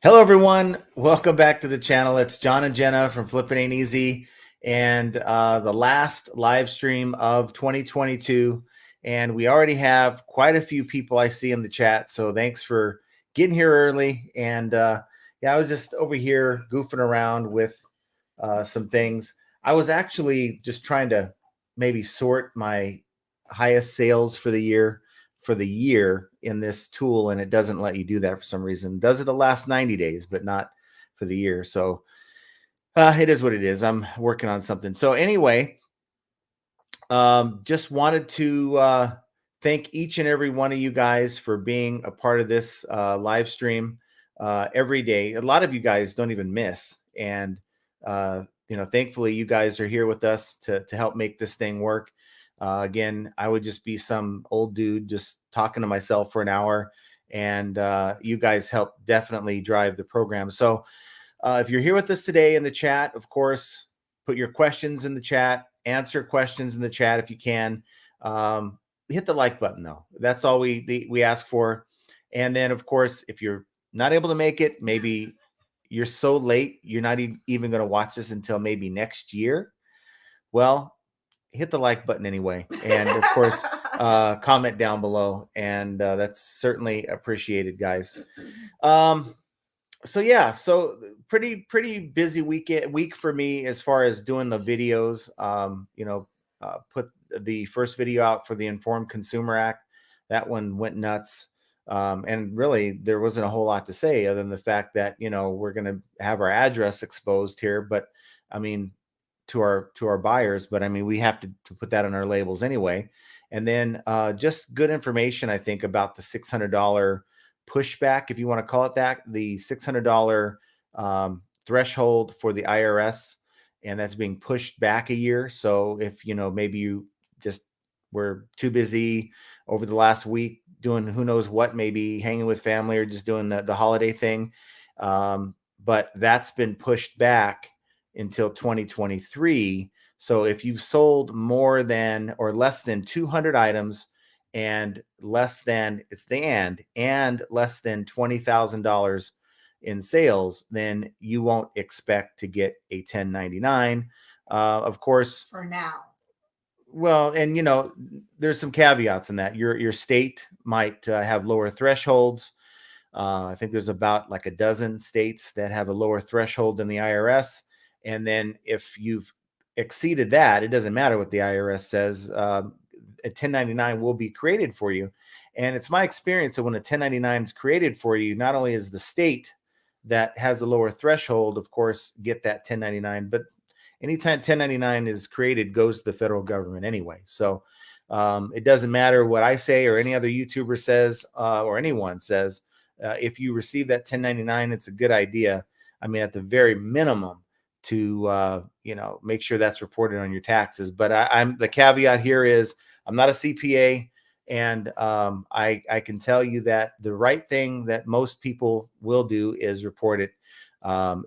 Hello, everyone. Welcome back to the channel. It's John and Jenna from Flippin' Ain't Easy, and the last live stream of 2022. And we already have quite a few people I see in the chat. So thanks for getting here early. And yeah, I was just over here goofing around with some things. I was actually just trying to maybe sort my highest sales for the year in this tool, and it doesn't let you do that for some reason. It does it the last 90 days, but not for the year. So it is what it is. I'm working on something. So anyway, just wanted to thank each and every one of you guys for being a part of this live stream every day. A lot of you guys don't even miss, and thankfully you guys are here with us to help make this thing work. Again, I would just be some old dude just talking to myself for an hour, and you guys help definitely drive the program. So if you're here with us today in the chat, of course, put your questions in the chat, answer questions in the chat if you can. Hit the like button, though. That's all we ask for. And then, of course, if you're not able to make it, maybe you're so late, you're not even going to watch this until maybe next year. Well, hit the like button anyway. And of course, comment down below. And that's certainly appreciated, guys. So yeah, so pretty busy week for me as far as doing the videos. Put the first video out for the Informed Consumer Act. That one went nuts. And really there wasn't a whole lot to say other than the fact that, we're going to have our address exposed here, but I mean, to our buyers, but I mean, we have to put that on our labels anyway. And then just good information, I think, about the $600 pushback, if you want to call it that, the $600 threshold for the IRS, and that's being pushed back a year. So if maybe you just were too busy over the last week doing who knows what, maybe hanging with family or just doing the holiday thing, but that's been pushed back until 2023. So if you've sold more than or less than 200 items and less than less than $20,000 in sales, then you won't expect to get a 1099. Of course, for now. Well, and there's some caveats in that. Your state might have lower thresholds. I think there's about like a dozen states that have a lower threshold than the IRS. And then if you've exceeded that, it doesn't matter what the IRS says. A 1099 will be created for you. And it's my experience that when a 1099 is created for you, not only is the state that has a lower threshold, of course, get that 1099, but anytime 1099 is created, goes to the federal government anyway. So it doesn't matter what I say or any other YouTuber says or anyone says. If you receive that 1099, it's a good idea. I mean, at the very minimum, to make sure that's reported on your taxes. But I'm the caveat here is I'm not a CPA, and I can tell you that the right thing that most people will do is report it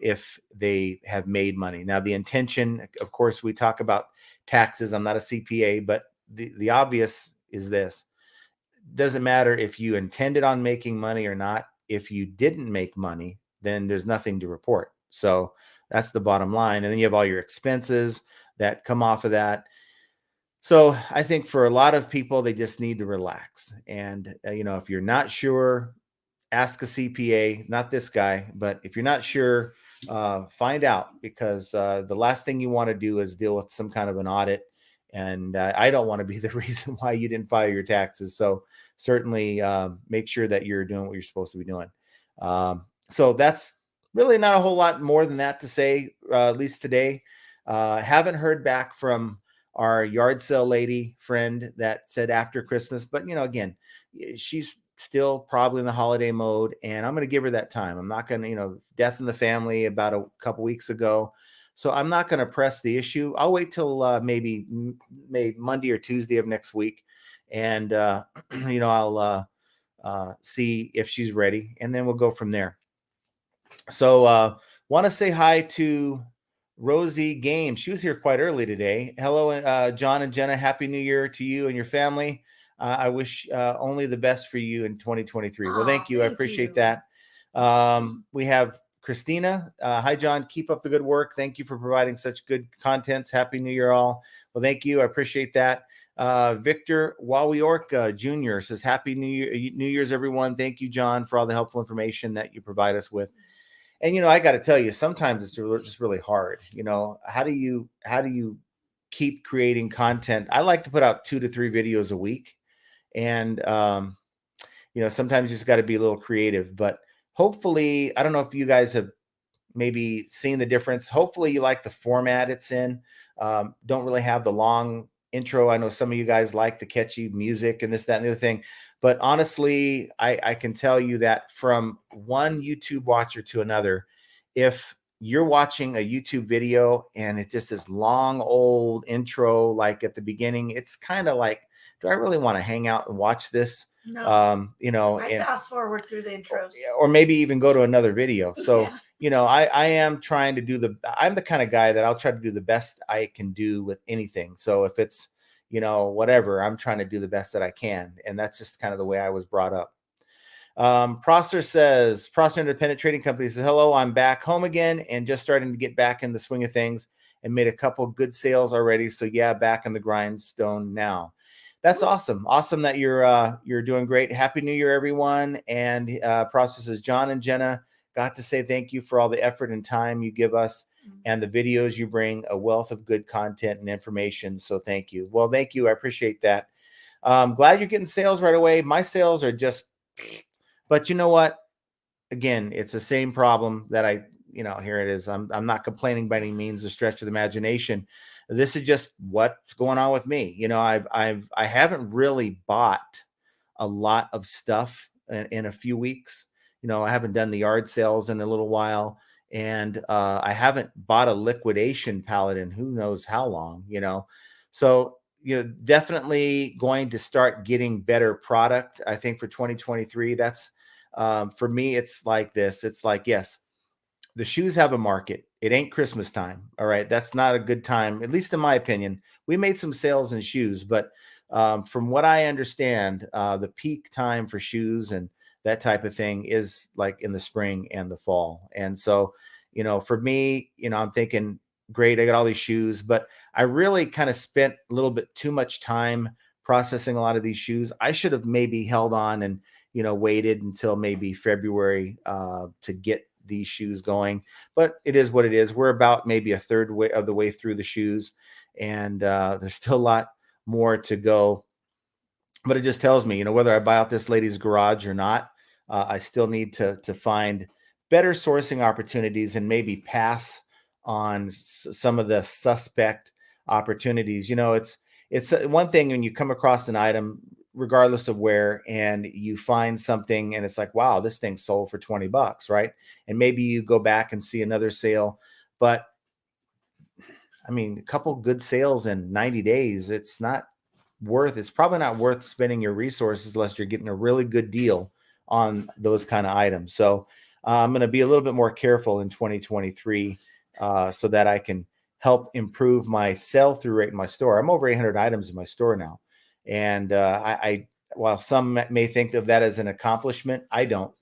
if they have made money. Now, the intention, of course, we talk about taxes. I'm not a CPA, but the obvious is this. Doesn't matter if you intended on making money or not. If you didn't make money, then there's nothing to report. So that's the bottom line. And then you have all your expenses that come off of that. So I think for a lot of people, they just need to relax. And, if you're not sure, ask a CPA, not this guy, but if you're not sure, find out, because the last thing you want to do is deal with some kind of an audit. And I don't want to be the reason why you didn't file your taxes. So certainly make sure that you're doing what you're supposed to be doing. So that's really not a whole lot more than that to say, at least today. Haven't heard back from our yard sale lady friend that said after Christmas, but again, she's still probably in the holiday mode, and I'm going to give her that time. I'm not going to, death in the family about a couple weeks ago. So I'm not going to press the issue. I'll wait till maybe Monday or Tuesday of next week. And, I'll see if she's ready, and then we'll go from there. So want to say hi to Rosie Game. She was here quite early today. Hello, John and Jenna. Happy New Year to you and your family. I wish only the best for you in 2023. Well, thank you. I appreciate that. We have Christina. Hi, John. Keep up the good work. Thank you for providing such good contents. Happy New Year, all. Well, thank you. I appreciate that. Victor Wawiorka Jr. says, Happy New Year, New Year's, everyone. Thank you, John, for all the helpful information that you provide us with. And, I got to tell you, sometimes it's just really hard. How do you keep creating content? I like to put out 2 to 3 videos a week. And, sometimes you just got to be a little creative, but hopefully, I don't know if you guys have maybe seen the difference. Hopefully you like the format it's in. Don't really have the long intro. I know some of you guys like the catchy music and this, that, and the other thing. But honestly, I can tell you that from one YouTube watcher to another, if you're watching a YouTube video and it's just this long old intro, like at the beginning, it's kind of like, do I really want to hang out and watch this? No. I fast forward through the intros, or maybe even go to another video. So, yeah. I am trying to I'm the kind of guy that I'll try to do the best I can do with anything. So if it's, whatever, I'm trying to do the best that I can. And that's just kind of the way I was brought up. Prosser Independent Trading Company says, hello, I'm back home again and just starting to get back in the swing of things and made a couple good sales already. So yeah, back in the grindstone now. That's awesome. Awesome that you're doing great. Happy New Year, everyone. And Prosser says, John and Jenna, got to say thank you for all the effort and time you give us and the videos you bring, a wealth of good content and information. So thank you. Well, thank you. I appreciate that. Glad you're getting sales right away. My sales are just, but you know what? Again, it's the same problem that here it is. I'm not complaining by any means, a stretch of the imagination. This is just what's going on with me. I haven't really bought a lot of stuff in a few weeks. I haven't done the yard sales in a little while, and I haven't bought a liquidation pallet in who knows how long. So definitely going to start getting better product. I think for 2023, that's for me. It's like this. It's like, yes, the shoes have a market. It ain't Christmas time. All right. That's not a good time, at least in my opinion. We made some sales in shoes, but from what I understand, the peak time for shoes and that type of thing is like in the spring and the fall. And so, for me, I'm thinking, great, I got all these shoes, but I really kind of spent a little bit too much time processing a lot of these shoes. I should have maybe held on and, waited until maybe February to get these shoes going, but it is what it is. We're about maybe a third of the way through the shoes, and there's still a lot more to go. But it just tells me, whether I buy out this lady's garage or not, I still need to find better sourcing opportunities and maybe pass on some of the suspect opportunities. It's one thing when you come across an item, regardless of where, and you find something and it's like, wow, this thing sold for $20, right? And maybe you go back and see another sale, but I mean, a couple good sales in 90 days, it's probably not worth spending your resources unless you're getting a really good deal on those kind of items. So I'm going to be a little bit more careful in 2023 so that I can help improve my sell-through rate in my store. I'm over 800 items in my store now. And while some may think of that as an accomplishment, I don't.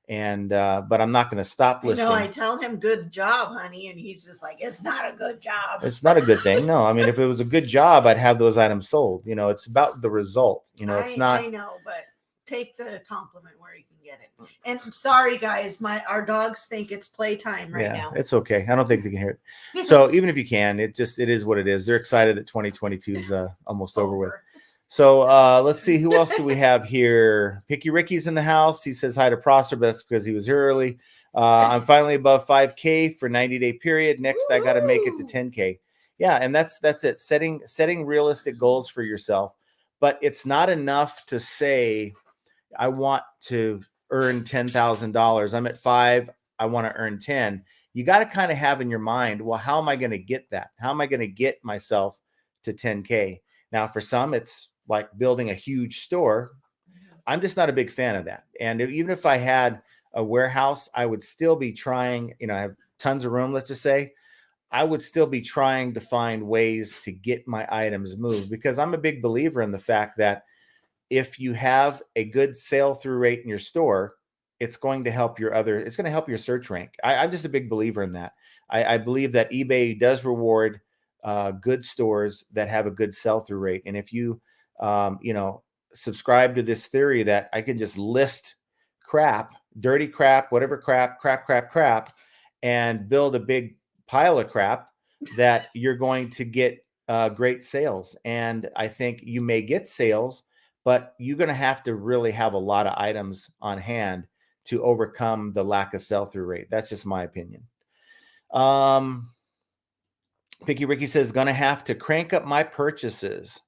And but I'm not going to stop listening. I tell him good job, honey, and he's just like, it's not a good job. It's not a good thing. No, I mean, if it was a good job, I'd have those items sold. It's about the result. It's not. I know, but take the compliment where you can get it. And sorry, guys, our dogs think it's playtime right now. It's okay. I don't think they can hear it. So even if you can, it is what it is. They're excited that 2022 is almost over with. So let's see, who else do we have here? Picky Ricky's in the house. He says hi to Prosper, but that's because he was here early. I'm finally above 5K for 90-day period. Next, I got to make it to 10K. Yeah, and that's it. Setting realistic goals for yourself. But it's not enough to say, I want to earn $10,000. I'm at 5. I want to earn 10. You got to kind of have in your mind, well, how am I going to get that? How am I going to get myself to 10K? Now, for some, it's like building a huge store. I'm just not a big fan of that. And even if I had a warehouse, I would still be trying, I have tons of room, let's just say, I would still be trying to find ways to get my items moved, because I'm a big believer in the fact that if you have a good sale through rate in your store, it's going to help it's going to help your search rank. I'm just a big believer in that. I believe that eBay does reward good stores that have a good sell-through rate. And if you, subscribe to this theory that I can just list crap, dirty crap, whatever crap, and build a big pile of crap, that you're going to get great sales. And I think you may get sales, but you're going to have to really have a lot of items on hand to overcome the lack of sell-through rate. That's just my opinion. Picky Ricky says, gonna have to crank up my purchases.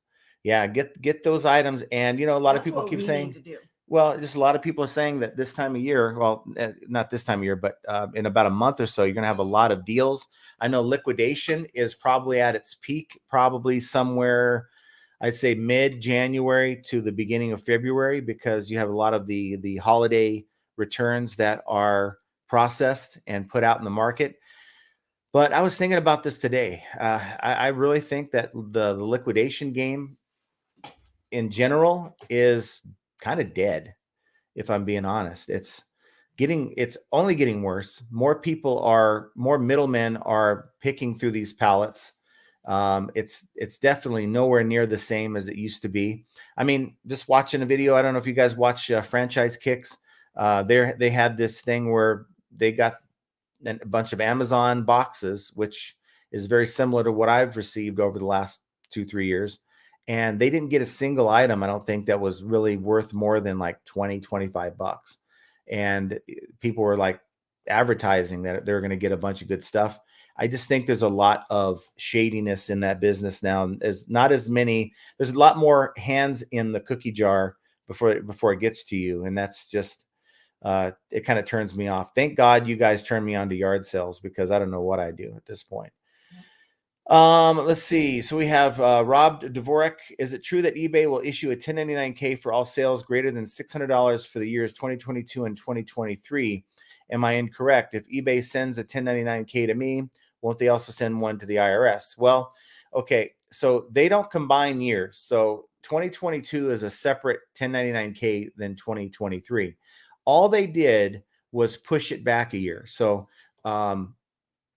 Yeah, get those items. And a lot of people keep saying, well, just a lot of people are saying that this time of year, well, not this time of year, but in about a month or so, you're gonna have a lot of deals. I know liquidation is probably at its peak, probably somewhere, I'd say mid-January to the beginning of February, because you have a lot of the holiday returns that are processed and put out in the market. But I was thinking about this today. I really think that the liquidation game in general is kind of dead. If I'm being honest, it's only getting worse. More middlemen are picking through these pallets. It's definitely nowhere near the same as it used to be. I mean, just watching a video, I don't know if you guys watch Franchise Kicks. They had this thing where they got a bunch of Amazon boxes, which is very similar to what I've received over the last 2-3 years. And they didn't get a single item, I don't think, that was really worth more than like 20-25 bucks. And people were like advertising that they're going to get a bunch of good stuff. I just think there's a lot of shadiness in that business now. There's a lot more hands in the cookie jar before it gets to you. And that's just, it kind of turns me off. Thank God you guys turned me on to yard sales, because I don't know what I do at this point. Let's see. So we have Rob Dvorak. Is it true that eBay will issue a 1099K for all sales greater than $600 for the years 2022 and 2023? Am I incorrect? If eBay sends a 1099K to me, won't they also send one to the IRS? Well, okay. So they don't combine years. So 2022 is a separate 1099K than 2023. All they did was push it back a year. So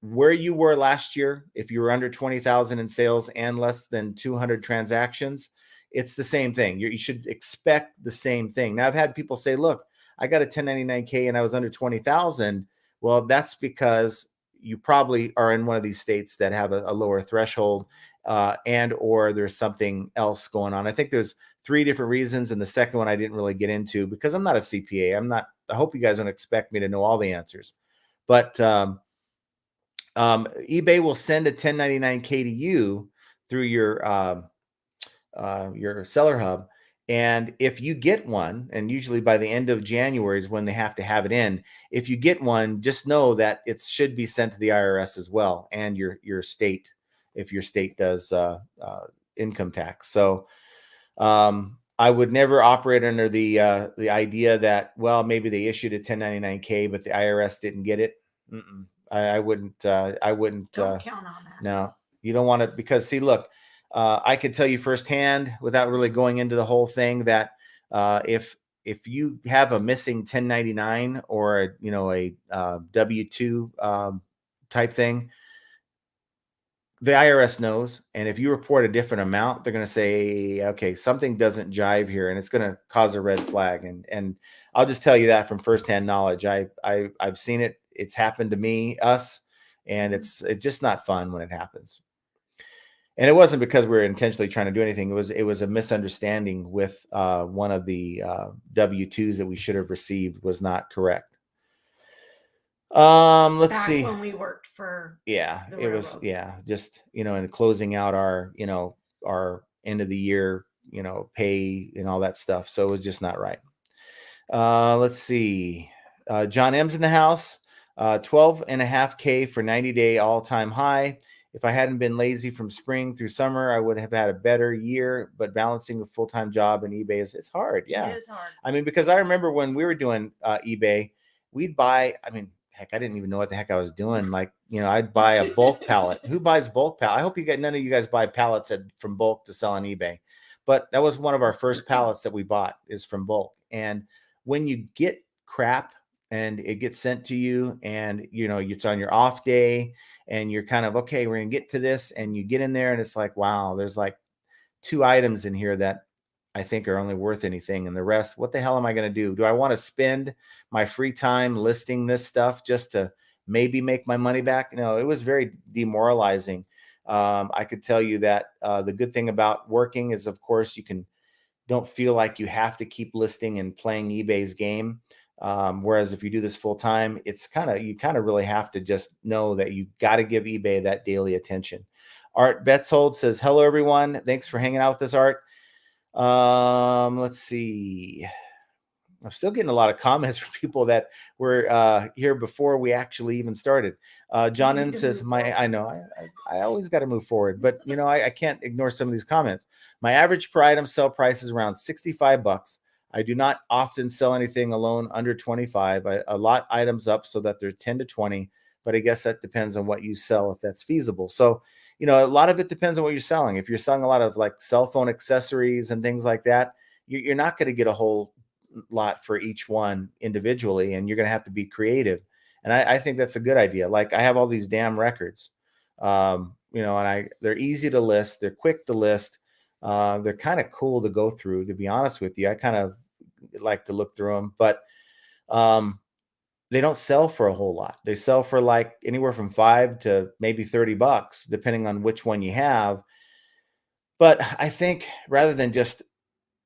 where you were last year, if you were under 20,000 in sales and less than 200 transactions, it's the same thing. You should expect the same thing. Now, I've had people say, look, I got a 1099K and I was under 20,000. Well, that's because you probably are in one of these states that have a lower threshold, or there's something else going on. I think there's 3 different reasons. And the second one I didn't really get into because I'm not a CPA. I hope you guys don't expect me to know all the answers. But eBay will send a 1099K to you through your seller hub. And if you get one, and usually by the end of January is when they have to have it in, if you get one, just know that it should be sent to the IRS as well, and your state, if your state does income tax. So I would never operate under the idea that, well, maybe they issued a 1099K, but the IRS didn't get it. I wouldn't. Don't count on that. No, you don't want to, because see, look, I could tell you firsthand, without really going into the whole thing, that if you have a missing 1099 or a W-2 type thing, the IRS knows. And if you report a different amount, they're going to say, okay, something doesn't jive here, and it's going to cause a red flag. And I'll just tell you that from firsthand knowledge. I've seen it. It's happened to us, and it's just not fun when it happens. And it wasn't because we were intentionally trying to do anything. It was a misunderstanding with one of the W-2s that we should have received was not correct. Let's see. Back when we worked for it was just and closing out our our end of the year pay and all that stuff. So it was just not right. Let's see. John M's in the house. 12.5K for 90-day all-time high. If I hadn't been lazy from spring through summer, I would have had a better year. But balancing a full-time job and eBay it's hard. Yeah, it is hard. I mean, because I remember when we were doing eBay, we'd buy. I mean, heck, I didn't even know what the heck I was doing. Like, I'd buy a bulk pallet. Who buys bulk pallet? I hope none of you guys buy pallets from bulk to sell on eBay. But that was one of our first pallets that we bought, is from bulk. And when you get crap and it gets sent to you, and it's on your off day, and you're kind of, okay, we're gonna get to this, and you get in there and it's like, wow, there's like 2 items in here that I think are only worth anything, and the rest, what the hell am I going to do? Do I want to spend my free time listing this stuff just to maybe make my money back? No, it was very demoralizing. I could tell you that the good thing about working is, of course, you don't feel like you have to keep listing and playing eBay's game. Whereas if you do this full time, you kind of really have to just know that you got to give eBay that daily attention. Art Betzold says, hello, everyone. Thanks for hanging out with us, Art. Let's see. I'm still getting a lot of comments from people that were here before we actually even started. John N says, I know, I always got to move forward, but I can't ignore some of these comments. My average per item sell price is around $65. I do not often sell anything alone under 25. I lot items up so that they're 10 to 20, but I guess that depends on what you sell, if that's feasible. So, a lot of it depends on what you're selling. If you're selling a lot of like cell phone accessories and things like that, you're not going to get a whole lot for each one individually, and you're going to have to be creative. And I think that's a good idea. Like, I have all these damn records, and they're easy to list. They're quick to list. They're kind of cool to go through, to be honest with you. I kind of like to look through them, but they don't sell for a whole lot. They sell for like anywhere from $5 to maybe $30, depending on which one you have. But I think rather than just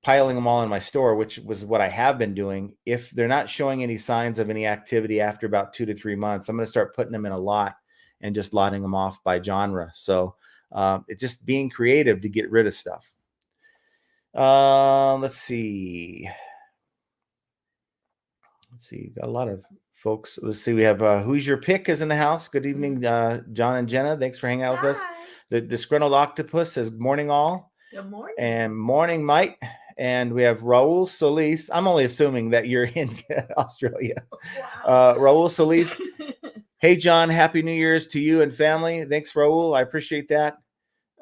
piling them all in my store, which was what I have been doing, if they're not showing any signs of any activity after about 2 to 3 months, I'm going to start putting them in a lot and just lotting them off by genre. So it's just being creative to get rid of stuff. Let's see. Got a lot of folks. Let's see. We have Who's Your Pick is in the house. Good evening, John and Jenna. Thanks for hanging out with us. The Disgruntled Octopus says, morning all. Good morning. And morning, Mike. And we have Raul Solis. I'm only assuming that you're in Australia. Wow. Raul Solis. Hey, John, happy New Year's to you and family. Thanks, Raul. I appreciate that.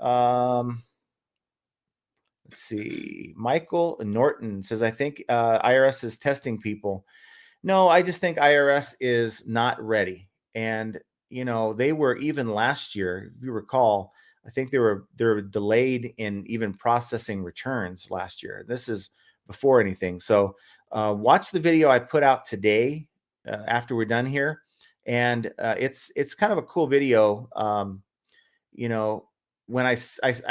Let's see. Michael Norton says, I think IRS is testing people. No, I just think IRS is not ready. And, they were, even last year, if you recall, I think they were delayed in even processing returns last year. This is before anything. So watch the video I put out today after we're done here. And it's kind of a cool video. When I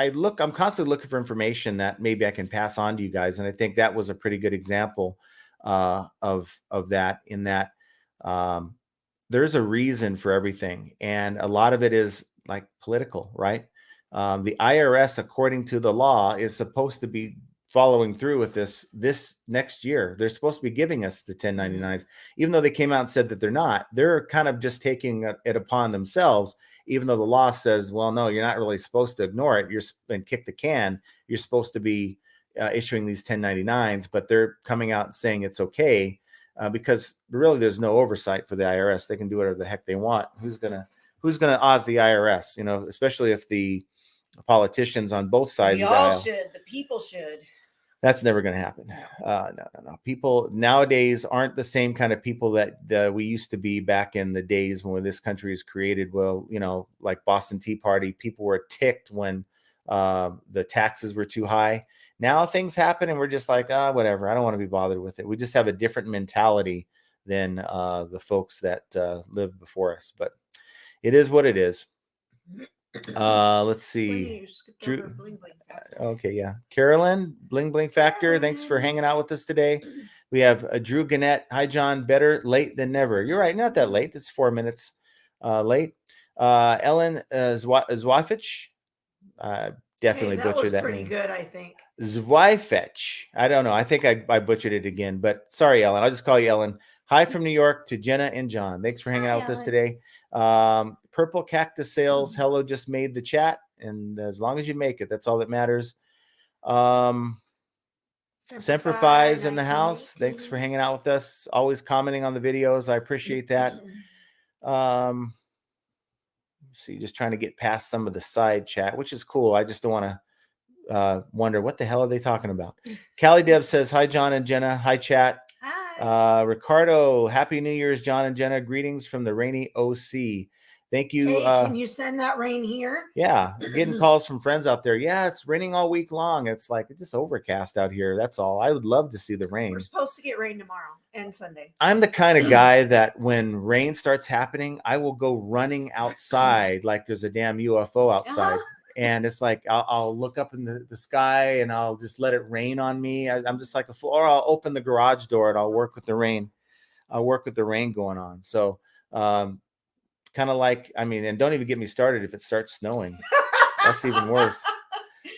look, I'm constantly looking for information that maybe I can pass on to you guys. And I think that was a pretty good example of that, in that there's a reason for everything. And a lot of it is like political, right? The IRS, according to the law, is supposed to be following through with this next year. They're supposed to be giving us the 1099s, even though they came out and said that they're not. They're kind of just taking it upon themselves, even though the law says, well, no, you're not really supposed to ignore it. You're and kick the can. You're supposed to be issuing these 1099s, but they're coming out and saying it's okay because really there's no oversight for the IRS. They can do whatever the heck they want. Who's gonna audit the IRS? Especially if the politicians on both sides of the aisle. The people should. That's never going to happen. No. People nowadays aren't the same kind of people that we used to be back in the days when this country was created. Well, like Boston Tea Party, people were ticked when the taxes were too high. Now things happen and we're just like, whatever. I don't want to be bothered with it. We just have a different mentality than the folks that lived before us. But it is what it is. Let's see. Drew. Okay, yeah. Carolyn, Bling Bling Factor. Thanks for hanging out with us today. We have Drew Gannett. Hi, John. Better late than never. You're right. Not that late. It's 4 minutes late. Ellen Zwafich. Definitely butchered that pretty name. Good, I think. Zwifetch. I don't know. I think I butchered it again, but sorry, Ellen. I'll just call you Ellen. Hi from New York to Jenna and John. Thanks for hanging out with us today. Purple Cactus Sales. Hello, just made the chat. And as long as you make it, that's all that matters. Semperfi's in the house. Thanks for hanging out with us. Always commenting on the videos. I appreciate that. See, just trying to get past some of the side chat, which is cool. I just don't want to wonder what the hell are they talking about. Callie Deb says, hi, John and Jenna. Hi, chat. Hi. Ricardo, Happy New Year's, John and Jenna. Greetings from the rainy OC. Thank you. Hey, can you send that rain here? Yeah, getting calls from friends out there. Yeah, it's raining all week long. It's like it's just overcast out here. That's all. I would love to see the rain. We're supposed to get rain tomorrow and Sunday. I'm the kind of guy that when rain starts happening, I will go running outside like there's a damn UFO outside. And it's like I'll look up in the sky and I'll just let it rain on me. I'm just like a fool. Or I'll open the garage door and I'll work with the rain. I'll work with the rain going on. So kind of like, I mean, and don't even get me started if it starts snowing. That's even worse.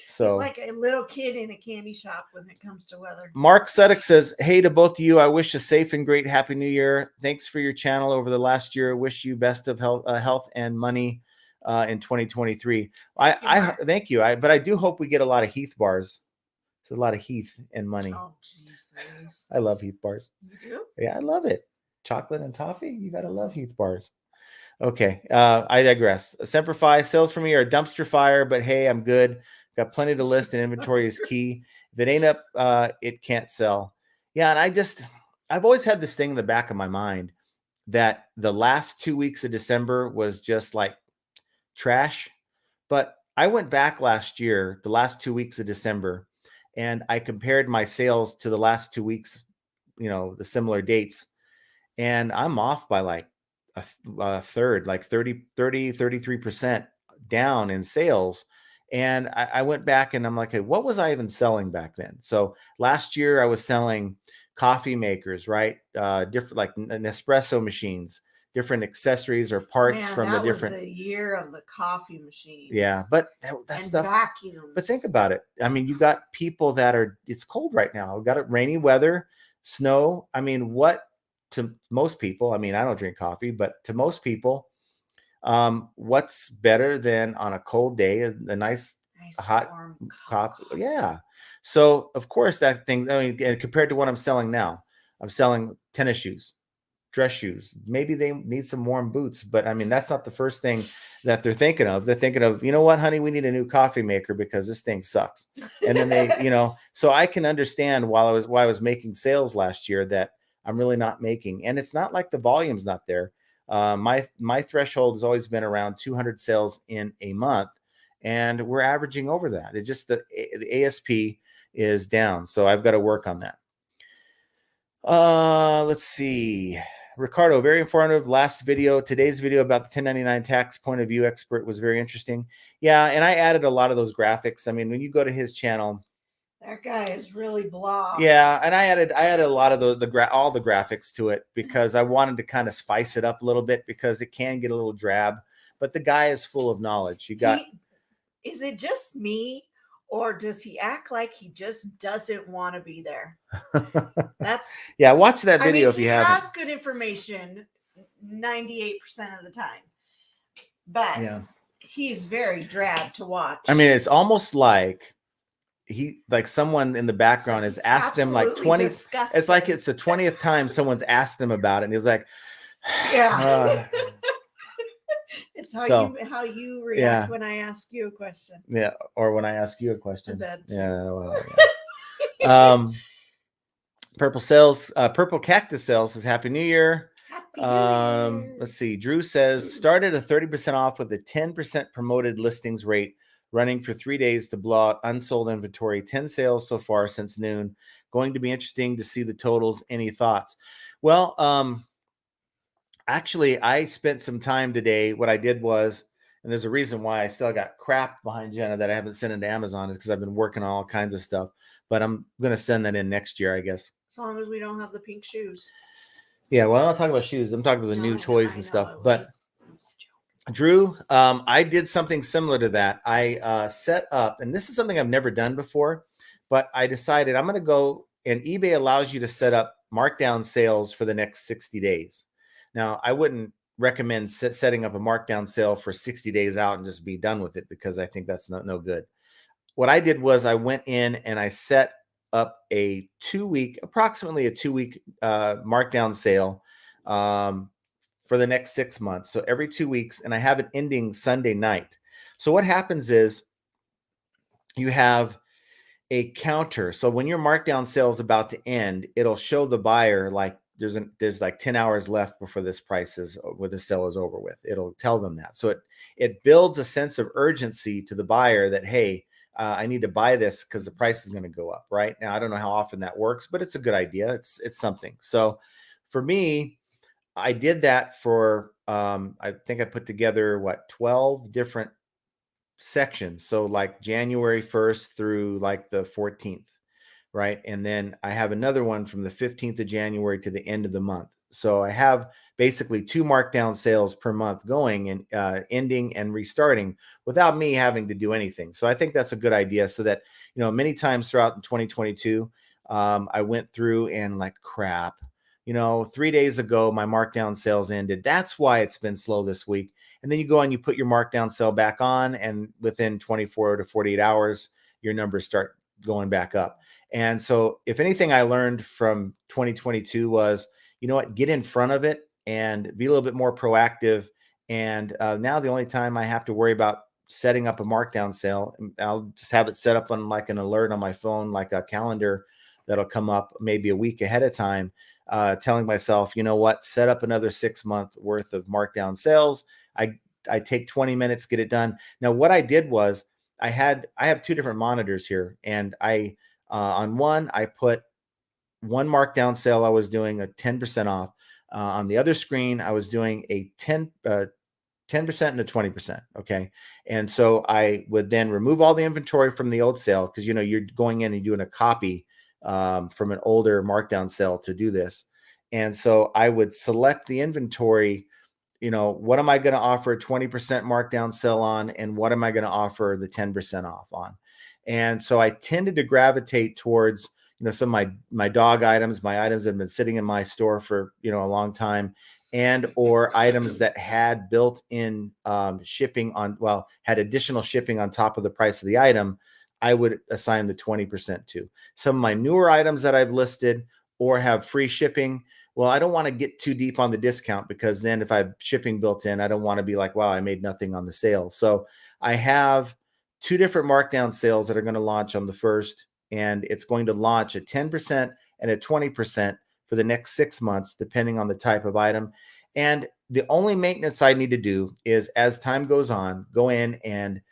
So it's like a little kid in a candy shop when it comes to weather. Mark Suddick says, hey to both of you. I wish a safe and great Happy New Year. Thanks for your channel over the last year. Wish you best of health and money in 2023. I thank you. But I do hope we get a lot of Heath bars. It's a lot of Heath and money. Oh, geez, I love Heath bars. You do? Yeah, I love it. Chocolate and toffee. You got to love Heath bars. Okay. I digress. Semperfi, sales for me are a dumpster fire, but hey, I'm good. Got plenty to list and inventory is key. If it ain't up, it can't sell. Yeah. And I've always had this thing in the back of my mind that the last 2 weeks of December was just like trash. But I went back last year, the last 2 weeks of December, and I compared my sales to the last 2 weeks, the similar dates. And I'm off by like a third, like 33% down in sales. And I went back and I'm like, hey, what was I even selling back then? So last year I was selling coffee makers, right? Different, like Nespresso machines, different accessories or parts from the different. Was the year of the coffee machines. Yeah, but that stuff. Vacuums. But think about it. I mean, you got people that it's cold right now. We got it rainy weather, snow. I mean, to most people, I mean, I don't drink coffee, but to most people, what's better than on a cold day, a nice hot cup? Yeah. So of course that thing, I mean, compared to what I'm selling now, I'm selling tennis shoes, dress shoes. Maybe they need some warm boots, but I mean, that's not the first thing that they're thinking of. They're thinking of, you know what, honey, we need a new coffee maker because this thing sucks. And then they, so I can understand why I was making sales last year that I'm really not making. And it's not like the volume's not there. My threshold has always been around 200 sales in a month, and we're averaging over that. It's just the ASP is down, so I've got to work on that. Let's see. Ricardo, very informative last video. Today's video about the 1099 tax point of view expert was very interesting. Yeah, and I added a lot of those graphics. I mean, when you go to his channel, that guy is really blah. Yeah, and I added a lot of all the graphics to it because I wanted to kind of spice it up a little bit because it can get a little drab. But the guy is full of knowledge. Is it just me, or does he act like he just doesn't want to be there? That's yeah. Watch that video if you haven't. He has good information 98% of the time, but yeah, he's very drab to watch. I mean, it's almost like someone in the background has asked him like 20. Disgusting. It's like it's the 20th time someone's asked him about it, and he's like, yeah. It's how you react when I ask you a question. Yeah, or when I ask you a question. Yeah. Well, yeah. Purple Cactus Sales says Happy New Year. Happy New Year. Let's see. Drew says started a 30% off with a 10% promoted listings rate, running for 3 days to blow out unsold inventory. 10 sales so far since noon. Going to be interesting to see the totals. Any thoughts? Well, actually, I spent some time today. What I did was, and there's a reason why I still got crap behind Jenna that I haven't sent into Amazon, is because I've been working on all kinds of stuff. But I'm going to send that in next year, I guess. As long as we don't have the pink shoes. Yeah, well, I'm not talking about shoes. I'm talking about the new toys and stuff. But Drew, I did something similar to that. I set up, and this is something I've never done before, but I decided I'm going to go, and eBay allows you to set up markdown sales for the next 60 days. Now, I wouldn't recommend setting up a markdown sale for 60 days out and just be done with it because I think that's no good. What I did was I went in and I set up approximately a 2-week markdown sale for the next 6 months. So every 2 weeks, and I have it ending Sunday night. So what happens is you have a counter. So when your markdown sale is about to end, it'll show the buyer like there's like 10 hours left before this price is where the sale is over with. It'll tell them that. So it builds a sense of urgency to the buyer that, hey, I need to buy this because the price is going to go up. Right now, I don't know how often that works, but it's a good idea. It's something. So for me, I did that for I think I put together 12 different sections. So like January 1st through like the 14th, right? And then I have another one from the 15th of January to the end of the month. So I have basically 2 markdown sales per month going and ending and restarting without me having to do anything. So I think that's a good idea, so that, many times throughout in 2022, I went through and like, crap, 3 days ago, my markdown sales ended. That's why it's been slow this week. And then you go and you put your markdown sale back on, and within 24 to 48 hours, your numbers start going back up. And so, if anything I learned from 2022 was, get in front of it and be a little bit more proactive. And now the only time I have to worry about setting up a markdown sale, I'll just have it set up on like an alert on my phone, like a calendar that'll come up maybe a week ahead of time, telling myself, set up another 6-month worth of markdown sales. I take 20 minutes, get it done. Now, what I did was I have 2 different monitors here, and on one, I put one markdown sale I was doing a 10% off. On the other screen, I was doing a 10% and a 20%. Okay. And so I would then remove all the inventory from the old sale, because, you're going in and doing a copy from an older markdown sale to do this. And so I would select the inventory. What am I going to offer a 20% markdown sale on, and what am I going to offer the 10% off on? And so I tended to gravitate towards, some of my dog items, my items that have been sitting in my store for, a long time, and or items that had built-in shipping had additional shipping on top of the price of the item. I would assign the 20% to. Some of my newer items that I've listed or have free shipping, well, I don't want to get too deep on the discount, because then if I have shipping built in, I don't want to be like, wow, I made nothing on the sale. So I have 2 different markdown sales that are going to launch on the 1st, and it's going to launch at 10% and at 20% for the next 6 months, depending on the type of item. And the only maintenance I need to do is, as time goes on, go in and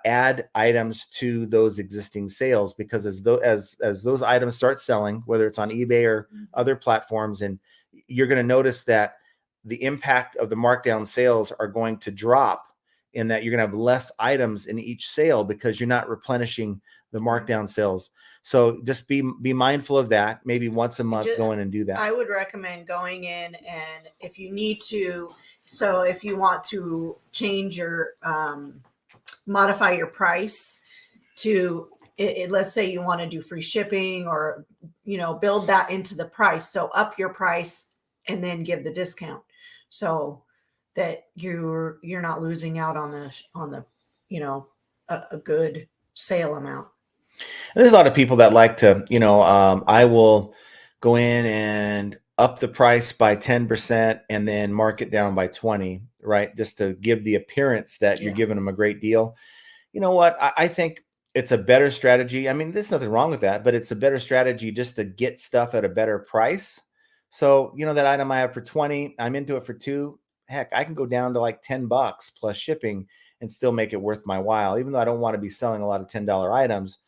add items to those existing sales, because as those items start selling, whether it's on eBay or other platforms, and you're going to notice that the impact of the markdown sales are going to drop, in that you're going to have less items in each sale because you're not replenishing the markdown sales. So just be mindful of that. Maybe once a month, go in and do that. I would recommend going in, and if you need to, so if you want to change your modify your price to let's say you want to do free shipping, or build that into the price, so up your price and then give the discount, so that you're not losing out on the a good sale amount. And there's a lot of people that like to, I will go in and up the price by 10% and then mark it down by 20, right? Just to give the appearance that you're giving them a great deal. You know what? I think it's a better strategy. I mean, there's nothing wrong with that, but it's a better strategy just to get stuff at a better price. So, that item I have for 20, I'm into it for 2. Heck, I can go down to like $10 plus shipping and still make it worth my while, even though I don't want to be selling a lot of $10 items.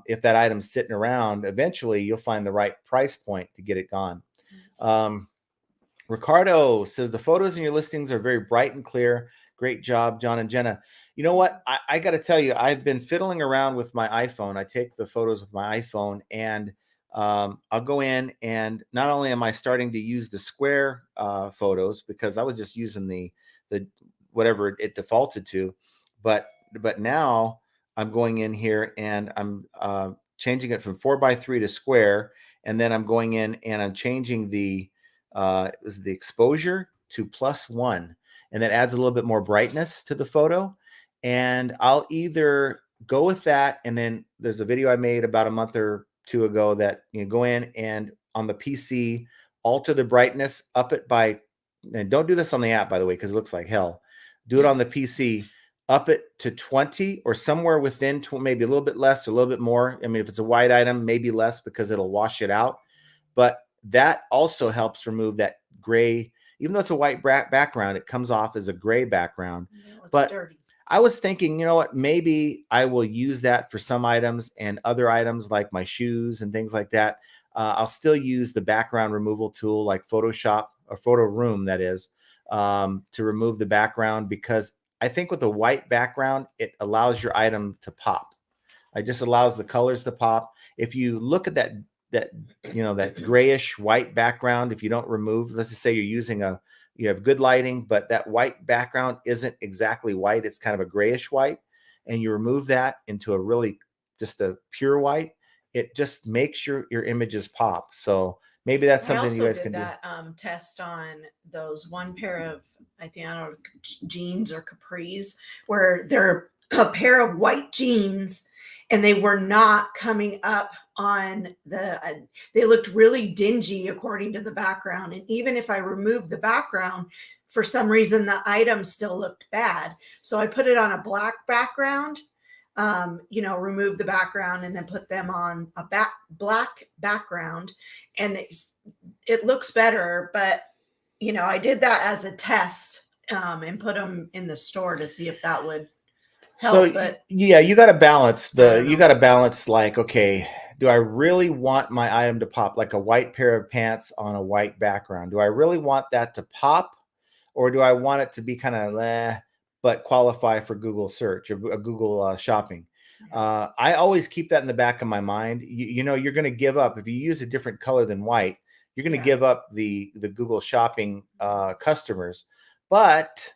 If that item's sitting around, eventually you'll find the right price point to get it gone. Ricardo says the photos in your listings are very bright and clear. Great job, John and Jenna. You know what? I got to tell you, I've been fiddling around with my iPhone. I take the photos with my iPhone, and I'll go in, and not only am I starting to use the square photos, because I was just using the whatever it defaulted to, but now I'm going in here and I'm changing it from 4x3 to square, and then I'm going in and I'm changing the exposure to +1, and that adds a little bit more brightness to the photo. And I'll either go with that, and then there's a video I made about a month or 2 ago that go in and on the PC alter the brightness, up it by, and don't do this on the app, by the way, because it looks like hell. Do it on the PC, up it to 20 or somewhere within maybe a little bit less, or a little bit more. I mean, if it's a white item, maybe less because it'll wash it out. But that also helps remove that gray. Even though it's a white background, it comes off as a gray background. No, it's But dirty. I was thinking, you know what, maybe I will use that for some items, and other items like my shoes and things like that. I'll still use the background removal tool like Photoshop or Photo Room, that is, to remove the background, because I think with a white background, it allows your item to pop. It just allows the colors to pop. If you look at that grayish white background, if you don't remove, let's just say you have good lighting, but that white background isn't exactly white, it's kind of a grayish white, and you remove that into just a pure white, it just makes your images pop. So maybe that's something you guys can do. I also did that test on those one pair of, I don't know, jeans or capris, where they're a pair of white jeans and they were not coming up on they looked really dingy according to the background. And even if I removed the background, for some reason, the item still looked bad. So I put it on a black background, remove the background and then put them on a black background, and it looks better. But, I did that as a test and put them in the store to see if that would help. So but yeah, you got to balance like, okay, do I really want my item to pop, like a white pair of pants on a white background? Do I really want that to pop, or do I want it to be kind of but qualify for Google search or Google shopping? I always keep that in the back of my mind. You're going to give up if you use a different color than white. You're going to give up the Google shopping customers. But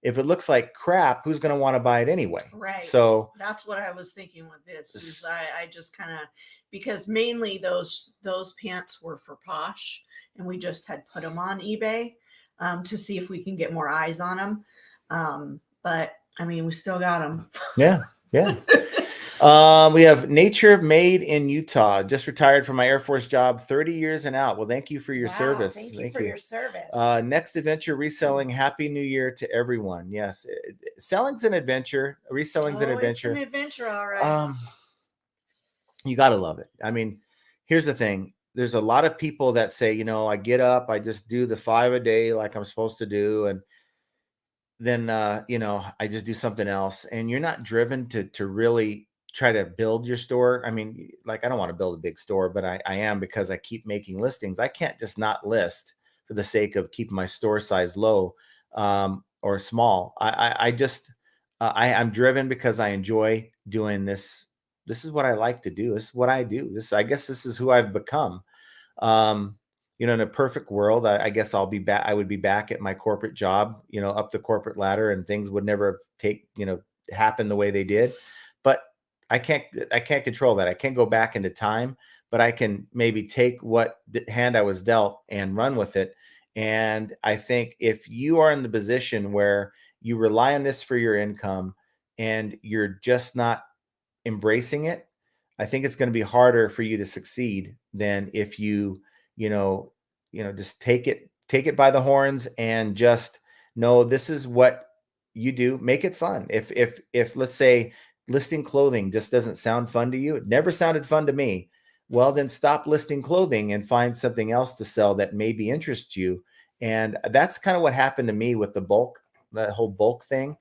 if it looks like crap, who's going to want to buy it anyway? Right. So that's what I was thinking with this. Is I just kind of, because mainly those pants were for Posh, and we just had put them on eBay to see if we can get more eyes on them. But I mean, we still got them. Yeah. We have Nature Made in Utah. Just retired from my Air Force job, 30 years and out. Well, thank you for your service. Thank you for your service. Next adventure, reselling. Happy New Year to everyone. Yes, selling's an adventure. Reselling's an adventure. It's an adventure, all right. You got to love it. I mean, here's the thing. There's a lot of people that say, I get up, I just do the 5 a day like I'm supposed to do, and then I just do something else. And you're not driven to really try to build your store. I mean, like, I don't want to build a big store, but I am, because I keep making listings. I can't just not list for the sake of keeping my store size low or small. I'm driven because I enjoy doing this. This is what I like to do. This is what I do. I guess this is who I've become. In a perfect world, I guess I would be back at my corporate job, up the corporate ladder, and things would never happen the way they did. But I can't control that. I can't go back into time, but I can maybe take what hand I was dealt and run with it. And I think if you are in the position where you rely on this for your income and you're just not embracing it, I think it's going to be harder for you to succeed than if you just take it by the horns and just know this is what you do. Make it fun. If let's say listing clothing just doesn't sound fun to you, it never sounded fun to me, well, then stop listing clothing and find something else to sell that maybe interests you. And that's kind of what happened to me with that whole bulk thing.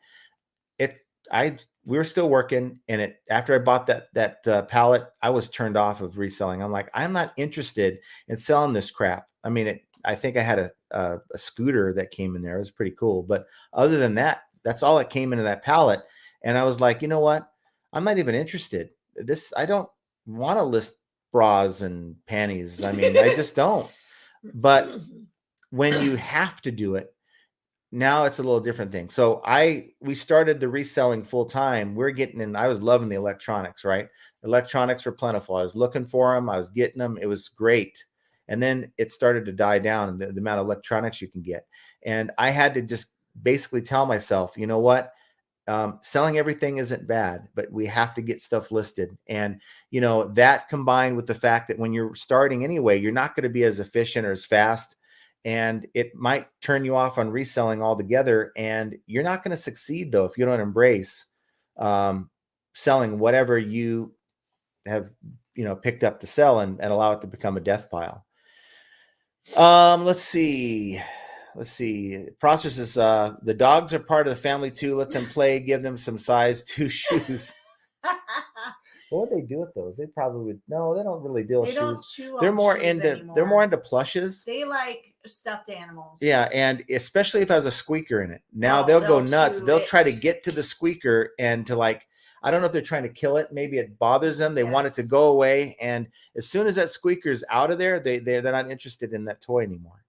We were still working, and after I bought that pallet, I was turned off of reselling. I'm like, I'm not interested in selling this crap. I mean, I think I had a scooter that came in there. It was pretty cool, but other than that, that's all that came into that pallet. And I was like, you know what? I'm not even interested. I don't want to list bras and panties. I mean, I just don't. But when you have to do it, now it's a little different thing. So we started the reselling full time. We're getting in. I was loving the electronics, right? Electronics were plentiful. I was looking for them. I was getting them. It was great. And then it started to die down, the amount of electronics you can get. And I had to just basically tell myself, you know what? Selling everything isn't bad, but we have to get stuff listed. And, that combined with the fact that when you're starting anyway, you're not going to be as efficient or as fast. and it might turn you off on reselling altogether. And you're not going to succeed though if you don't embrace selling whatever you have picked up to sell, and allow it to become a death pile. Let's see. Process is the dogs are part of the family too. Let them play. Give them some size 2 shoes. What would they do with those? They probably would. No, they don't really deal with shoes. Don't chew They're on more shoes into anymore. they're more into plushes. They like stuffed animals. Yeah, and especially if it has a squeaker in it. Now they'll go nuts. They'll try to get to the squeaker and to I don't know if they're trying to kill it. Maybe it bothers them. They want it to go away. And as soon as that squeaker is out of there, they're not interested in that toy anymore.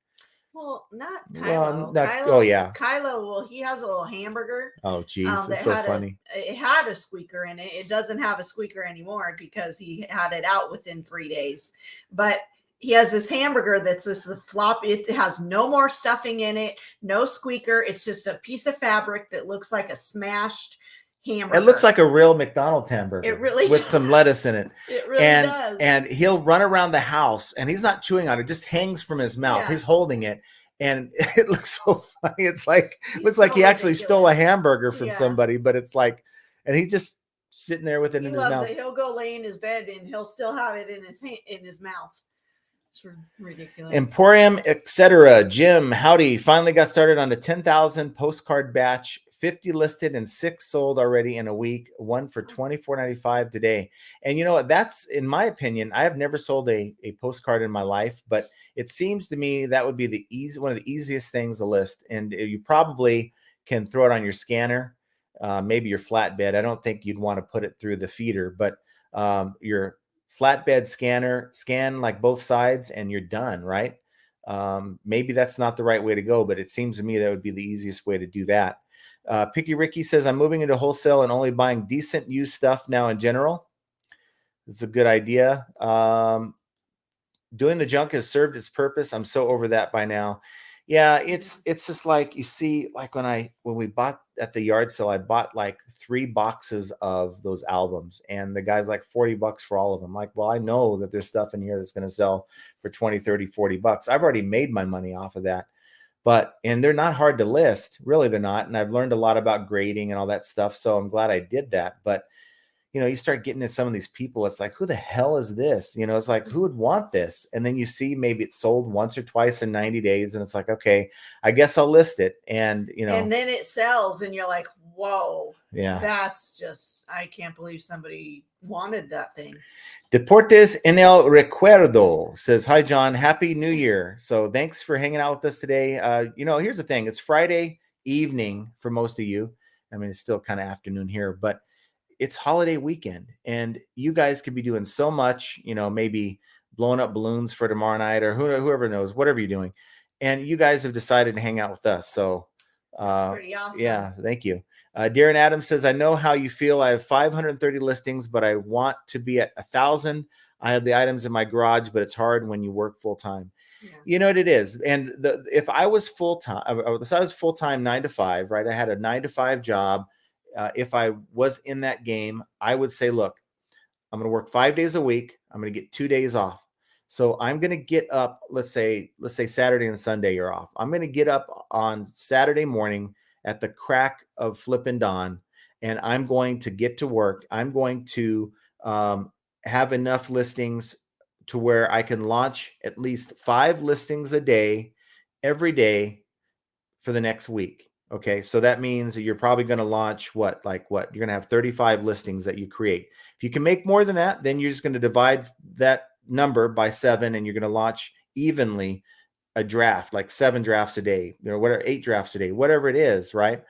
Well, not Kylo. Kylo. Oh yeah, Kylo. Well, he has a little hamburger. Oh geez, it's so funny. It had a squeaker in it. It doesn't have a squeaker anymore because he had it out within 3 days. But he has this hamburger that's the flop. It has no more stuffing in it, no squeaker. It's just a piece of fabric that looks like a smashed hamburger. It looks like a real McDonald's hamburger. It really with some lettuce in it. It really does. And he'll run around the house, and he's not chewing on it; just hangs from his mouth. Yeah. He's holding it, and it looks so funny. It's looks like he actually stole a hamburger from somebody, but it's and he's just sitting there with it in his mouth. He'll go lay in his bed, and he'll still have it in his mouth. It's ridiculous. Emporium, etc. Jim, howdy. Finally got started on the 10,000 postcard batch. 50 listed and 6 sold already in a week. One for $24.95 today. And you know what? That's, in my opinion, I have never sold a postcard in my life, but it seems to me that would be one of the easiest things to list. And you probably can throw it on your scanner, maybe your flatbed. I don't think you'd want to put it through the feeder, but your flatbed scanner, scan both sides and you're done, right? Maybe that's not the right way to go, but it seems to me that would be the easiest way to do that. Picky Ricky says, I'm moving into wholesale and only buying decent used stuff now in general. It's a good idea. Doing the junk has served its purpose. I'm so over that by now. Yeah, it's just you see, when we bought at the yard sale, I bought 3 boxes of those albums, and the guy's $40 for all of them. Well, I know that there's stuff in here that's going to sell for 20, 30, $40. I've already made my money off of that. And they're not hard to list. Really, they're not. And I've learned a lot about grading and all that stuff. So I'm glad I did that. But, you start getting at some of these people. It's who the hell is this? It's who would want this? And then you see maybe it's sold once or twice in 90 days. And it's okay, I guess I'll list it. And, and then it sells and you're like, whoa, yeah, that's just, I can't believe somebody wanted that thing. Deportes en el Recuerdo says, hi, John. Happy New Year. So thanks for hanging out with us today. Here's the thing. It's Friday evening for most of you. I mean, it's still kind of afternoon here, but it's holiday weekend. And you guys could be doing so much, maybe blowing up balloons for tomorrow night or whoever knows, whatever you're doing. And you guys have decided to hang out with us. So that's pretty awesome. Yeah, thank you. Darren Adams says, I know how you feel. I have 530 listings, but I want to be at 1,000. I have the items in my garage, but it's hard when you work full time. Yeah. You know what it is. And if I was full time, 9 to 5, right? I had a 9 to 5 job. If I was in that game, I would say, look, I'm going to work 5 days a week. I'm going to get 2 days off. So I'm going to get up, let's say Saturday and Sunday you're off. I'm going to get up on Saturday morning at the crack of flipping dawn, and I'm going to get to work. I'm going to have enough listings to where I can launch at least 5 listings a day, every day for the next week. Okay. So that means that you're probably going to launch what? You're going to have 35 listings that you create. If you can make more than that, then you're just going to divide that number by 7, and you're going to launch evenly a draft, 7 drafts a day, whatever, 8 drafts a day, whatever it is, right?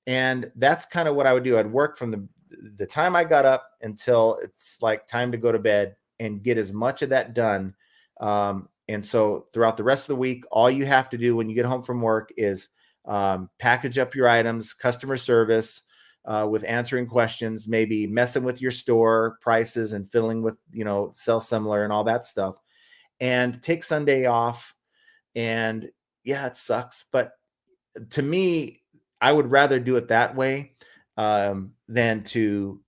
And that's kind of what I would do. I'd work from the time I got up until it's time to go to bed and get as much of that done. And so throughout the rest of the week, all you have to do when you get home from work is package up your items, customer service, with answering questions, maybe messing with your store prices and fiddling with, sell similar and all that stuff, and take Sunday off. And yeah, it sucks. But to me, I would rather do it that way than to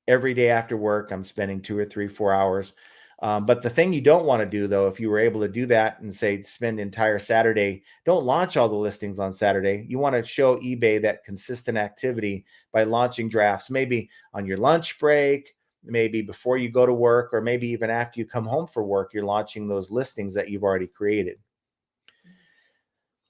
every day after work, I'm spending 2 or 3, 4 hours But the thing you don't want to do, though, if you were able to do that and say spend entire Saturday, don't launch all the listings on Saturday. You want to show eBay that consistent activity by launching drafts, maybe on your lunch break, maybe before you go to work, or maybe even after you come home for work, you're launching those listings that you've already created.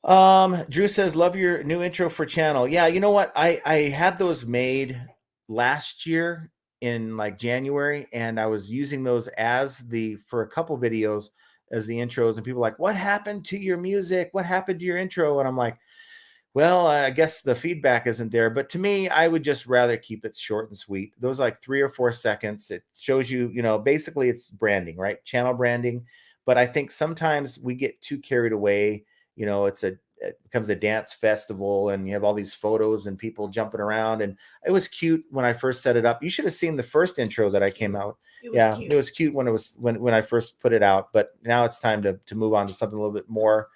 Drew says, love your new intro for channel. Yeah, you know what? I had those made last year in like January, and I was using those as for a couple videos as the intros, and people were like, what happened to your music? What happened to your intro? And I'm like, well, I guess the feedback isn't there, but to me, I would just rather keep it short and sweet. Those like 3 or 4 seconds. It shows you, basically it's branding, right? Channel branding. But I think sometimes we get too carried away. It becomes a dance festival, and you have all these photos and people jumping around. And it was cute when I first set it up. You should have seen the first intro that I came out. Yeah, cute. It was cute when when I first put it out. But now it's time to move on to something a little bit more,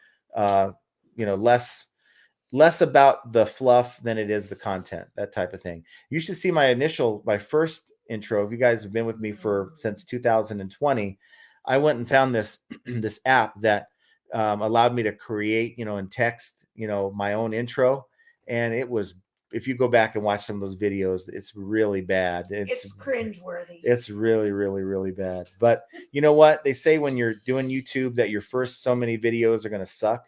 less about the fluff than it is the content, that type of thing. You should see my first intro. If you guys have been with me since 2020, I went and found this this app that allowed me to create, in text, my own intro. And it was, if you go back and watch some of those videos, it's really bad. It's cringeworthy. It's really, really, really bad. But you know what? They say when you're doing YouTube that your first so many videos are going to suck.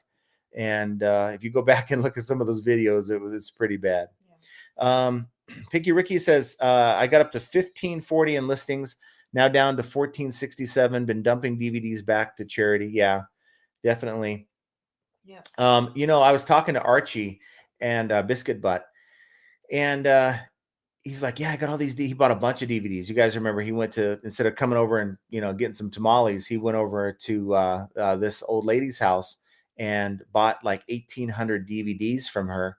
And if you go back and look at some of those videos, it's pretty bad. Yeah. Picky Ricky says, I got up to 1540 in listings, now down to 1467. Been dumping DVDs back to charity. Yeah, definitely. Yeah. I was talking to Archie and Biscuit Butt, and he's like, yeah, I got all these. He bought a bunch of DVDs. You guys remember he went to, instead of coming over and, getting some tamales, he went over to this old lady's house and bought like 1,800 DVDs from her.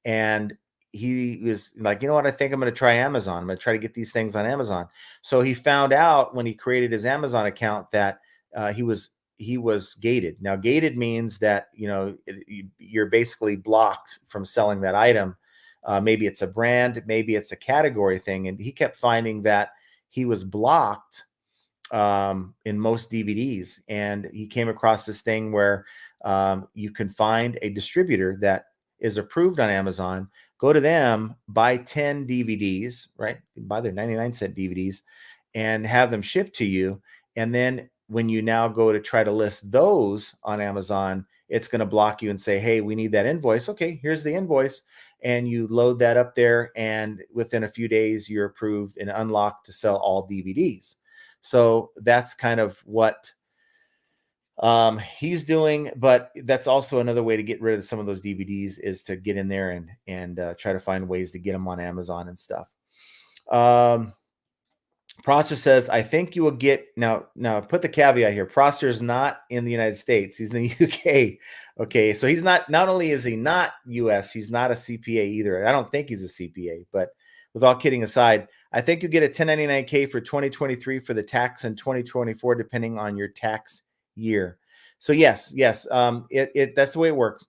And he was like, you know what? I think I'm going to try Amazon. I'm going to try to get these things on Amazon. So he found out when he created his Amazon account that he was gated. Now, gated means that, you're basically blocked from selling that item. Maybe it's a brand, maybe it's a category thing. And he kept finding that he was blocked in most DVDs. And he came across this thing where you can find a distributor that is approved on Amazon, go to them, buy 10 DVDs, right? Buy their 99-cent DVDs and have them shipped to you. And then when you now go to try to list those on Amazon, it's going to block you and say, hey, we need that invoice. Okay, here's the invoice. And you load that up there, and within a few days, you're approved and unlocked to sell all DVDs. So that's kind of what he's doing, but that's also another way to get rid of some of those DVDs, is to get in there and try to find ways to get them on Amazon and stuff. Prosser says, I think you will get, now put the caveat here. Prosser is not in the United States. He's in the UK. Okay. So he's not only is he not US, he's not a CPA either. I don't think he's a CPA, but with all kidding aside, I think you get a 1099K for 2023 for the tax, and 2024, depending on your tax year. So yes. That's the way it works.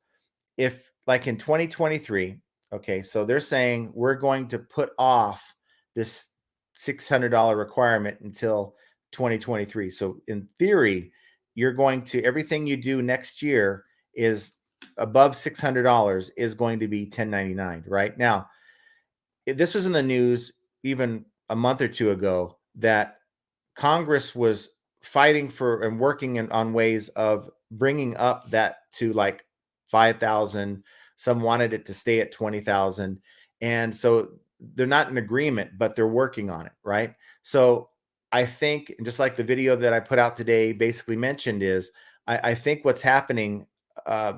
If like in 2023, okay, so they're saying we're going to put off this $600 requirement until 2023. So in theory, you're going to, everything you do next year is above $600 is going to be 1099, right? Now, this was in the news even a month or two ago that Congress was fighting for and working on ways of bringing up that to like 5,000. Some wanted it to stay at 20,000. And so they're not in agreement, but they're working on it, right? So I think, just like the video that I put out today basically mentioned, is I think what's happening,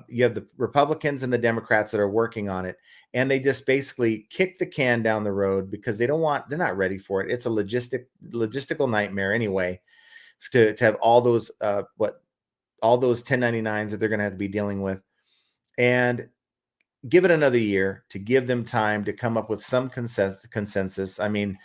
you have the Republicans and the Democrats that are working on it, and they just basically kick the can down the road because they're not ready for it. It's a logistical nightmare anyway, to have all those all those 1099s that they're going to have to be dealing with. And give it another year to give them time to come up with some consensus. I mean,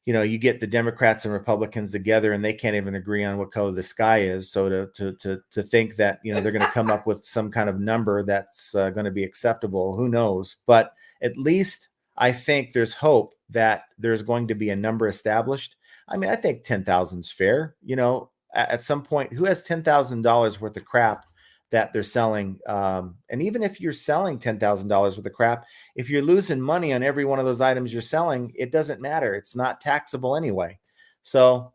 you get the Democrats and Republicans together and they can't even agree on what color the sky is. So to think that, they're going to come up with some kind of number that's going to be acceptable, who knows? But at least I think there's hope that there's going to be a number established. I mean, I think 10,000 is fair. At some point, who has $10,000 worth of crap that they're selling? And even if you're selling $10,000 worth of crap, if you're losing money on every one of those items you're selling, it doesn't matter. It's not taxable anyway. So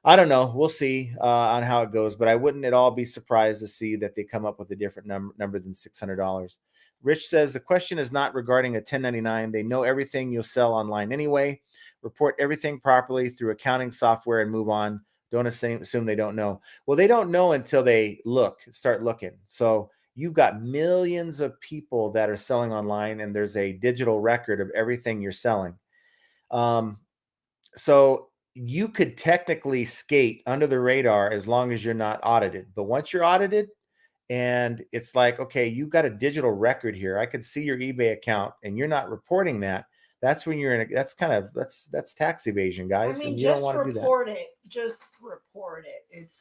I don't know. We'll see on how it goes, but I wouldn't at all be surprised to see that they come up with a different number than $600. Rich says the question is not regarding a 1099. They know everything you'll sell online anyway. Report everything properly through accounting software and move on. Don't assume they don't know. Well, they don't know until they start looking. So you've got millions of people that are selling online, and there's a digital record of everything you're selling. So you could technically skate under the radar as long as you're not audited. But once you're audited, and it's like, okay, you've got a digital record here. I could see your eBay account, and you're not reporting that. That's when you're in. That's tax evasion, guys. I mean, and you don't just want to do that. report it. Just report it.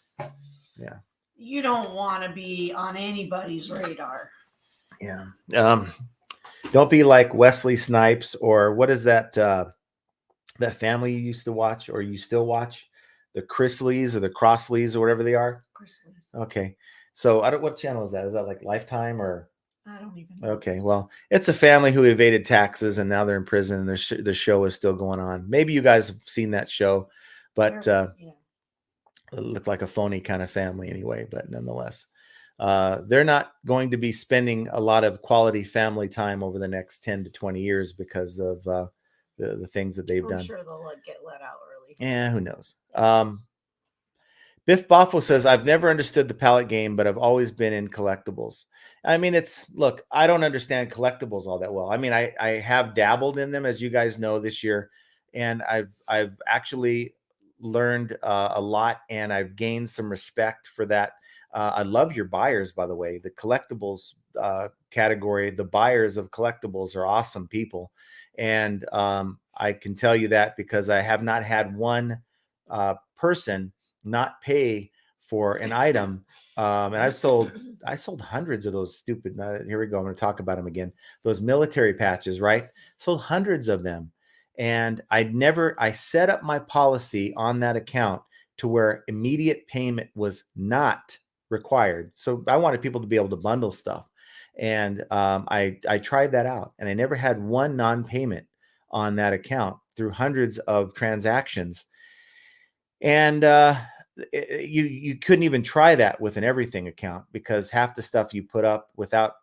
Yeah. You don't want to be on anybody's radar. Yeah. Don't be like Wesley Snipes, or what is that? That family you used to watch, or you still watch, the Chrisleys or the Crossleys or whatever they are. Chrisleys. Okay. So what channel is that? Is that like Lifetime or? I don't even know. Okay. Well, it's a family who evaded taxes and now they're in prison, and the show is still going on. Maybe you guys have seen that show, but it looked like a phony kind of family anyway, but nonetheless, they're not going to be spending a lot of quality family time over the next 10 to 20 years because of the things that they've done. I'm sure they'll get let out early. Yeah, who knows? Biff Boffo says, I've never understood the pallet game, but I've always been in collectibles. I mean, look, I don't understand collectibles all that well. I mean, I have dabbled in them, as you guys know, this year, and I've actually learned a lot, and I've gained some respect for that. I love your buyers, by the way. The collectibles category, the buyers of collectibles are awesome people. And I can tell you that because I have not had one person not pay for an item. And I sold hundreds of those stupid, here we go, I'm going to talk about them again. Those military patches, right? Sold hundreds of them. And I set up my policy on that account to where immediate payment was not required. So I wanted people to be able to bundle stuff. And I tried that out, and I never had one non-payment on that account through hundreds of transactions. And you couldn't even try that with an everything account, because half the stuff you put up without,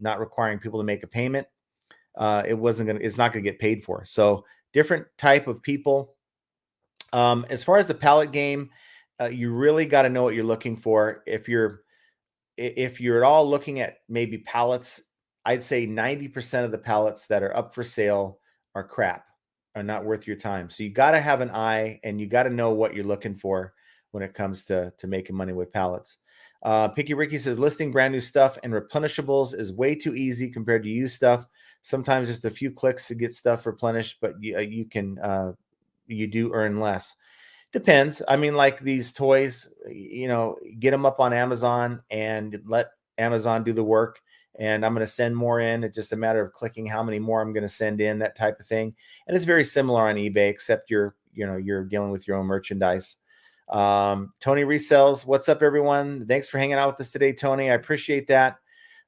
not requiring people to make a payment, it's not going to get paid for. So different type of people. As far as the pallet game, you really got to know what you're looking for. If you're at all looking at maybe pallets, I'd say 90% of the pallets that are up for sale are crap, are not worth your time. So you got to have an eye, and you got to know what you're looking for when it comes to making money with pallets. Picky Ricky says listing brand new stuff and replenishables is way too easy compared to used stuff. Sometimes just a few clicks to get stuff replenished, but you do earn less. Depends. I mean, like these toys, get them up on Amazon and let Amazon do the work. And I'm going to send more in. It's just a matter of clicking how many more I'm going to send in, that type of thing. And it's very similar on eBay, except you're dealing with your own merchandise. Tony Resells, what's up, everyone? Thanks for hanging out with us today, Tony. I appreciate that.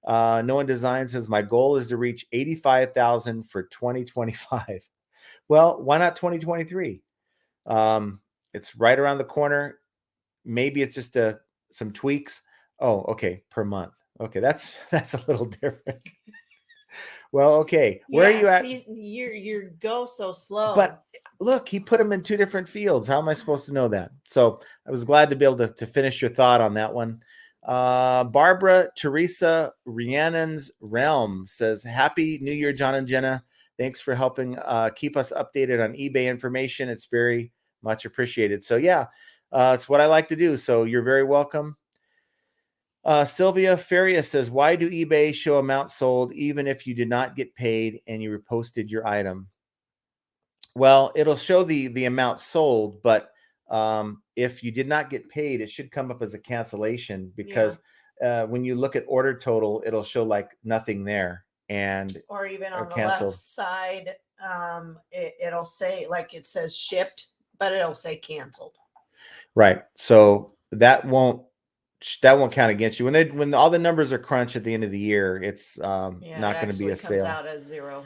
No One Design says my goal is to reach 85,000 for 2025. Well, why not 2023? It's right around the corner. Maybe it's just some tweaks. Oh, okay, per month. Okay, that's a little different. Well, okay. Where are you at? You go so slow. But look, he put them in two different fields. How am I supposed to know that? So I was glad to be able to finish your thought on that one. Barbara Teresa Rhiannon's Realm says, Happy New Year, John and Jenna. Thanks for helping keep us updated on eBay information. It's very much appreciated. So yeah, it's what I like to do. So you're very welcome. Sylvia Feria says, why do eBay show amount sold even if you did not get paid and you reposted your item? Well, it'll show the amount sold, but if you did not get paid, it should come up as a cancellation, because when you look at order total, it'll show like nothing there, or even on the left side, it'll say, like, it says shipped but it'll say canceled. Right. So that won't count against you when all the numbers are crunched at the end of the year. It's not going to be a comes sale. out as 0.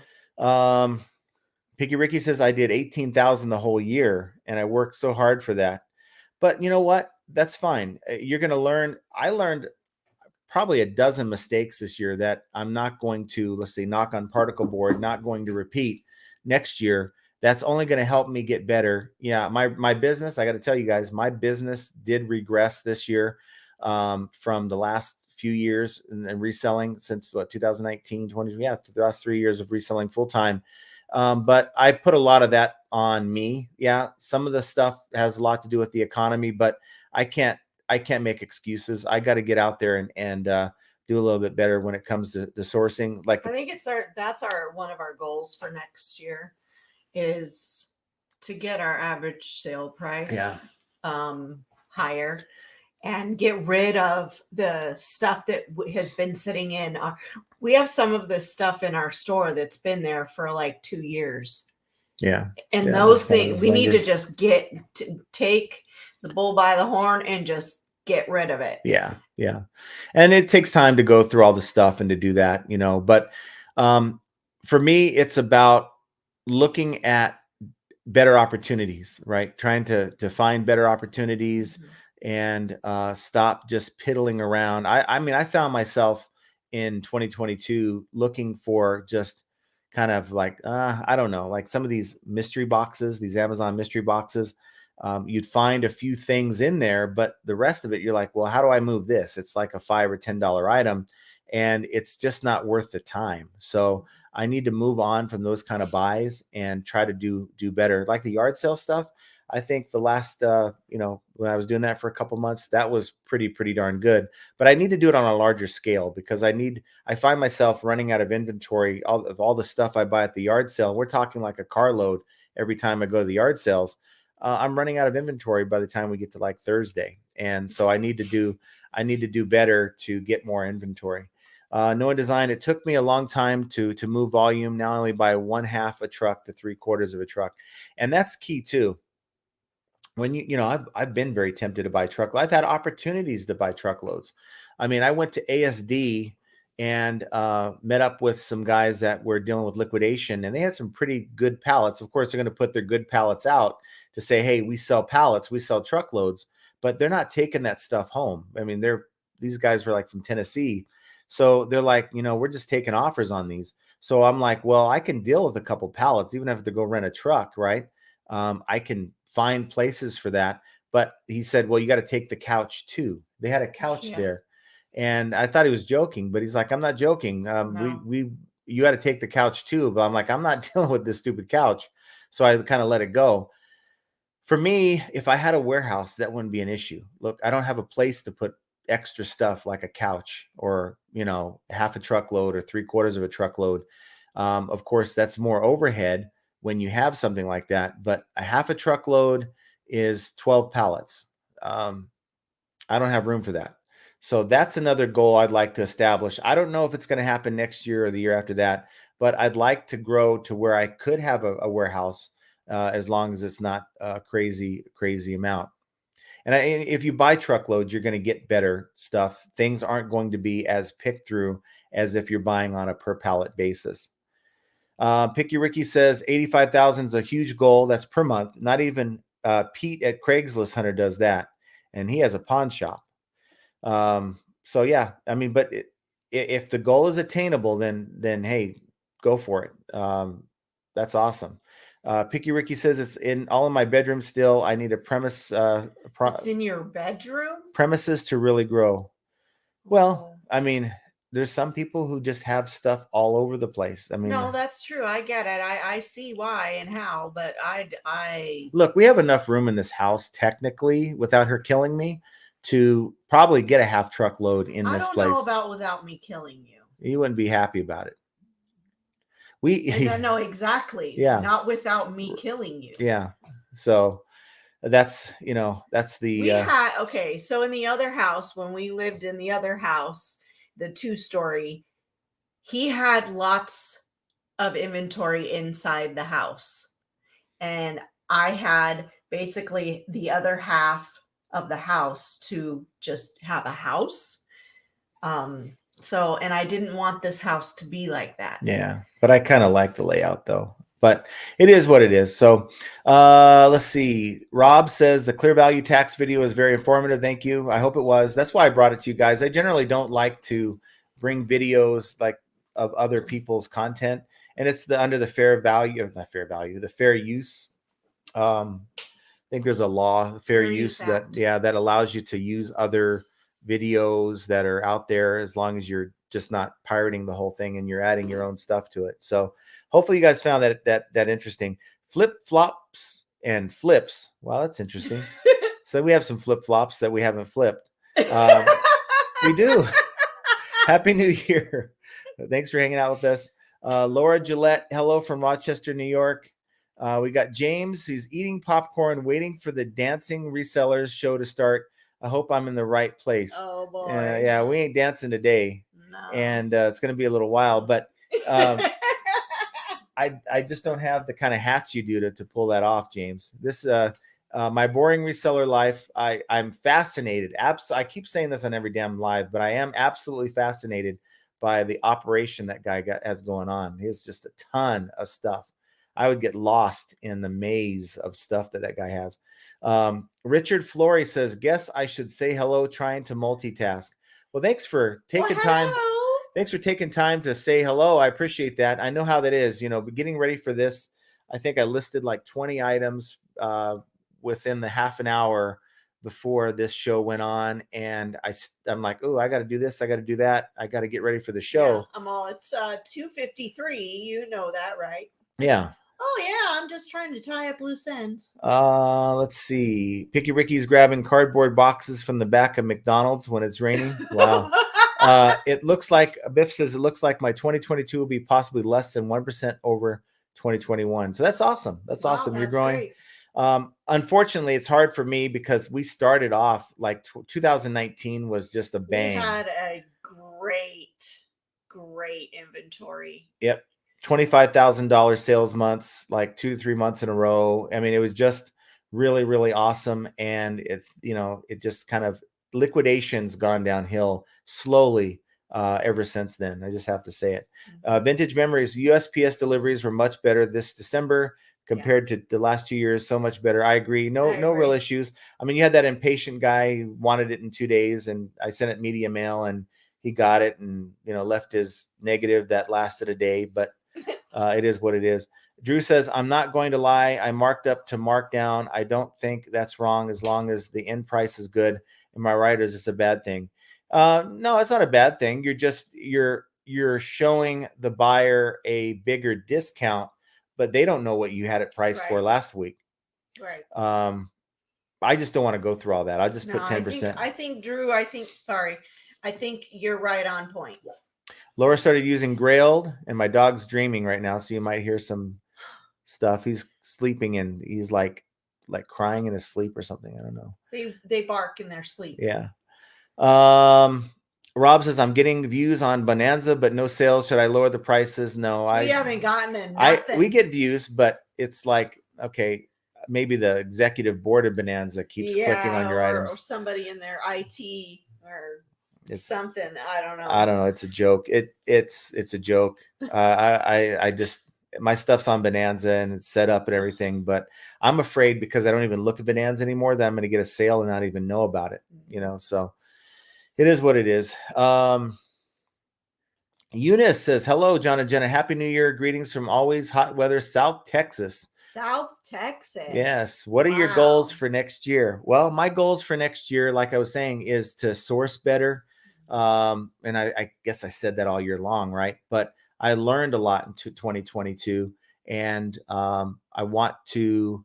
Picky Ricky says I did 18,000 the whole year and I worked so hard for that. But you know what? That's fine. You're going to learn. I learned probably a dozen mistakes this year that I'm not going to, let's say, knock on particle board, not going to repeat next year. That's only going to help me get better. Yeah, my business, I got to tell you guys, my business did regress this year from the last few years and reselling since 2019, 20, yeah, the last 3 years of reselling full time. But I put a lot of that on me. Yeah, some of the stuff has a lot to do with the economy, but I can't make excuses. I got to get out there and do a little bit better when it comes to the sourcing. Like I think that's one of our goals for next year is to get our average sale price higher and get rid of the stuff that has been sitting in. We have some of this stuff in our store that's been there for like 2 years. Yeah. And yeah, those things we need to just take the bull by the horn and just get rid of it. Yeah. Yeah. And it takes time to go through all the stuff and to do that, but for me, it's about looking at better opportunities, right? Trying to find better opportunities and stop just piddling around. I mean, I found myself in 2022 looking for just kind of like, I don't know, like some of these mystery boxes, these Amazon mystery boxes. You'd find a few things in there, but the rest of it, you're like, well, how do I move this? It's like a $5 or $10 item, and it's just not worth the time. So I need to move on from those kind of buys and try to do better. Like the yard sale stuff, I think the last, when I was doing that for a couple months, that was pretty darn good. But I need to do it on a larger scale because I find myself running out of inventory of all the stuff I buy at the yard sale. We're talking like a carload every time I go to the yard sales. I'm running out of inventory by the time we get to like Thursday, and so I need to do better to get more inventory. Noah Design, it took me a long time to move volume, now only by 1/2 a truck to 3/4 of a truck. And that's key too. When I've been very tempted to buy truck. I've had opportunities to buy truckloads. I mean, I went to ASD and met up with some guys that were dealing with liquidation, and they had some pretty good pallets. Of course, they're going to put their good pallets out to say, hey, we sell pallets, we sell truckloads, but they're not taking that stuff home. I mean, these guys were like from Tennessee. So they're like, we're just taking offers on these. So I'm like, well, I can deal with a couple pallets, even if I have to go rent a truck, right? I can find places for that. But he said, well, you got to take the couch too. They had a couch there. And I thought he was joking, but he's like, I'm not joking. No. You got to take the couch too. But I'm like, I'm not dealing with this stupid couch. So I kind of let it go. For me, if I had a warehouse, that wouldn't be an issue. Look, I don't have a place to put extra stuff like a couch or, half a truckload or 3/4 of a truckload. Of course, that's more overhead when you have something like that, but a half a truckload is 12 pallets. I don't have room for that. So that's another goal I'd like to establish. I don't know if it's going to happen next year or the year after that, but I'd like to grow to where I could have a warehouse as long as it's not a crazy amount. And if you buy truckloads, you're going to get better stuff. Things aren't going to be as picked through as if you're buying on a per pallet basis. Picky Ricky says 85,000 is a huge goal. That's per month. Not even Pete at Craigslist Hunter does that, and he has a pawn shop. So yeah, I mean, but if the goal is attainable, then hey, go for it. That's awesome. Picky Ricky says it's in all in my bedroom still. I need a premise. It's in your bedroom? Premises to really grow. Well, I mean, there's some people who just have stuff all over the place. I mean, no, that's true. I get it. I see why and how, but I look, we have enough room in this house technically without her killing me to probably get a half truckload in this place. I don't know about without me killing you. You wouldn't be happy about it. No, exactly. Yeah. Not without me killing you. Yeah. So that's the okay. So in the other house, when we lived in the other house, the 2-story, he had lots of inventory inside the house. And I had basically the other half of the house to just have a house. So, and I didn't want this house to be like that. Yeah, but I kind of like the layout though. But it is what it is. So let's see. Rob says the clear value tax video is very informative. Thank you. I hope it was. That's why I brought it to you guys. I generally don't like to bring videos like of other people's content, and it's the under the fair value, not fair value, the fair use. I think there's a law, fair use that that allows you to use other videos that are out there as long as you're just not pirating the whole thing and you're adding your own stuff to it. So hopefully you guys found that interesting. Flip flops and flips. Wow, that's interesting. So we have some flip flops that we haven't flipped. We do. Happy New Year. Thanks for hanging out with us. Laura Gillette, hello from Rochester, New York. We got James. He's eating popcorn, waiting for the dancing resellers show to start. I hope I'm in the right place. Oh boy. Yeah, we ain't dancing today. No. And it's going to be a little while, but I just don't have the kind of hats you do to pull that off, James. This my boring reseller life. I'm fascinated. I keep saying this on every damn live, but I am absolutely fascinated by the operation that guy has going on. He has just a ton of stuff. I would get lost in the maze of stuff that guy has. Richard Flory says, guess I should say hello trying to multitask. Well, thanks for taking time. Thanks for taking time to say hello. I appreciate that. I know how that is. You know, getting ready for this, I think I listed like 20 items within the half an hour before this show went on. And I'm like, oh, I got to do this. I got to do that. I got to get ready for the show. Yeah, I'm all, it's 2:53. You know that, right? Yeah. Oh yeah, I'm just trying to tie up loose ends. Let's see. Picky Ricky's grabbing cardboard boxes from the back of McDonald's when it's raining. Wow. It looks like Biff says it looks like my 2022 will be possibly less than 1% over 2021. So that's awesome. That's awesome. You're growing. Unfortunately, it's hard for me because we started off like 2019 was just a bang. We had a great inventory. Yep. $25,000 sales months, like 2 to 3 months in a row. I mean, it was just really, really awesome. And it just kind of liquidation's gone downhill slowly ever since then. I just have to say it. Vintage memories, USPS deliveries were much better this December compared to the last 2 years. So much better. I agree. No real issues. I mean, you had that impatient guy who wanted it in 2 days, and I sent it media mail and he got it and, left his negative that lasted a day, but it is what it is. Drew says, I'm not going to lie. I marked up to mark down. I don't think that's wrong as long as the end price is good. Am I right? Or is this a bad thing? No, it's not a bad thing. You're showing the buyer a bigger discount, but they don't know what you had it priced for last week. Right. I just don't want to go through all that. I'll just put 10%. I think Drew, I think you're right on point. Laura started using Grailed, and my dog's dreaming right now, so you might hear some stuff. He's sleeping and he's like crying in his sleep or something. I don't know. They bark in their sleep. Yeah. Rob says, I'm getting views on Bonanza, but no sales. Should I lower the prices? No, we haven't gotten nothing. We get views, but it's like, okay, maybe the executive board of Bonanza keeps clicking on your items. Or somebody in their IT or something. I don't know. It's a joke. It's a joke. I just, my stuff's on Bonanza and it's set up and everything, but I'm afraid because I don't even look at Bonanza anymore that I'm going to get a sale and not even know about it. So it is what it is. Eunice says, hello, John and Jenna. Happy New Year. Greetings from always hot weather, South Texas. South Texas. Yes. What are your goals for next year? Well, my goals for next year, like I was saying, is to source better. And I guess I said that all year long, right? But I learned a lot in 2022, and I want to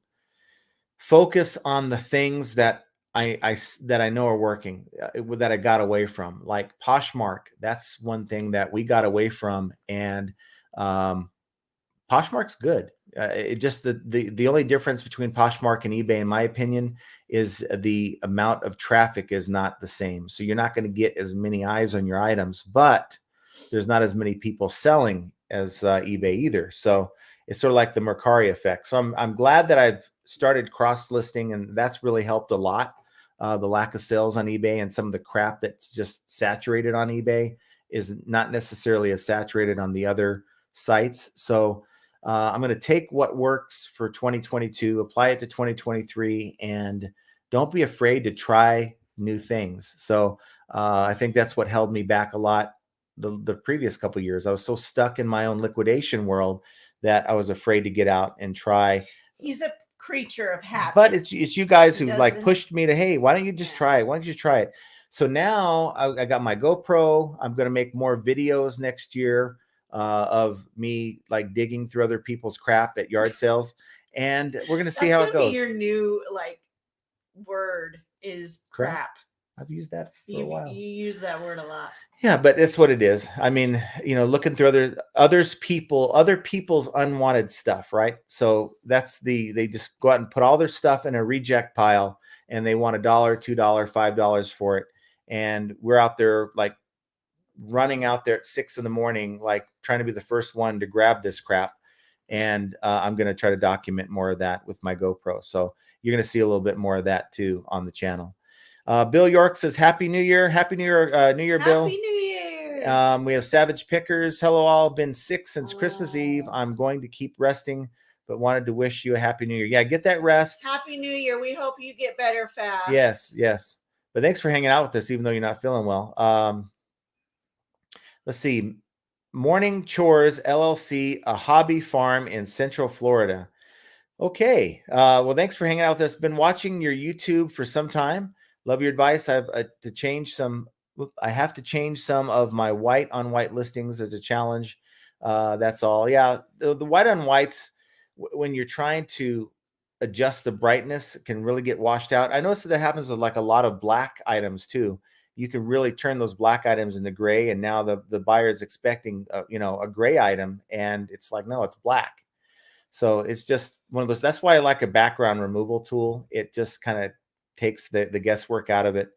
focus on the things that I know are working, that I got away from, like Poshmark. That's one thing that we got away from, and Poshmark's good. It just the only difference between Poshmark and eBay, in my opinion, is the amount of traffic is not the same. So you're not going to get as many eyes on your items, but there's not as many people selling as eBay either. So it's sort of like the Mercari effect. So I'm glad that I've started cross listing, and that's really helped a lot. The lack of sales on eBay and some of the crap that's just saturated on eBay is not necessarily as saturated on the other sites. So I'm going to take what works for 2022, apply it to 2023, and don't be afraid to try new things. So I think that's what held me back a lot the previous couple of years. I was so stuck in my own liquidation world that I was afraid to get out and try. He's a creature of habit. But it's you guys He who like doesn't- pushed me to, hey, why don't you just try it? Why don't you try it? So now I got my GoPro. I'm going to make more videos next year of me like digging through other people's crap at yard sales, and we're going to see how it goes. Be your new like word is crap. I've used that for a while. You use that word a lot. Yeah, but it's what it is. I mean, looking through other people's unwanted stuff, right? So they just go out and put all their stuff in a reject pile, and they want $1, $2, $5 for it. And we're out there like running out there at 6 a.m, like trying to be the first one to grab this crap. And I'm going to try to document more of that with my GoPro. So you're going to see a little bit more of that too on the channel. Bill York says, Happy New Year. Happy New Year, Bill. Happy New Year. We have Savage Pickers. Hello, all. Been sick since Christmas Eve. I'm going to keep resting, but wanted to wish you a Happy New Year. Yeah, get that rest. Happy New Year. We hope you get better fast. Yes. But thanks for hanging out with us, even though you're not feeling well. Let's see. Morning Chores LLC, a hobby farm in Central Florida. Okay. Well, thanks for hanging out with us. Been watching your YouTube for some time. Love your advice. I have to change some of my white on white listings as a challenge. That's all. Yeah, the white on whites, when you're trying to adjust the brightness, can really get washed out. I noticed that happens with like a lot of black items too. You can really turn those black items into gray, and now the buyer is expecting a gray item, and it's like, no, it's black. So it's just one of those. That's why I like a background removal tool. It just kind of takes the guesswork out of it.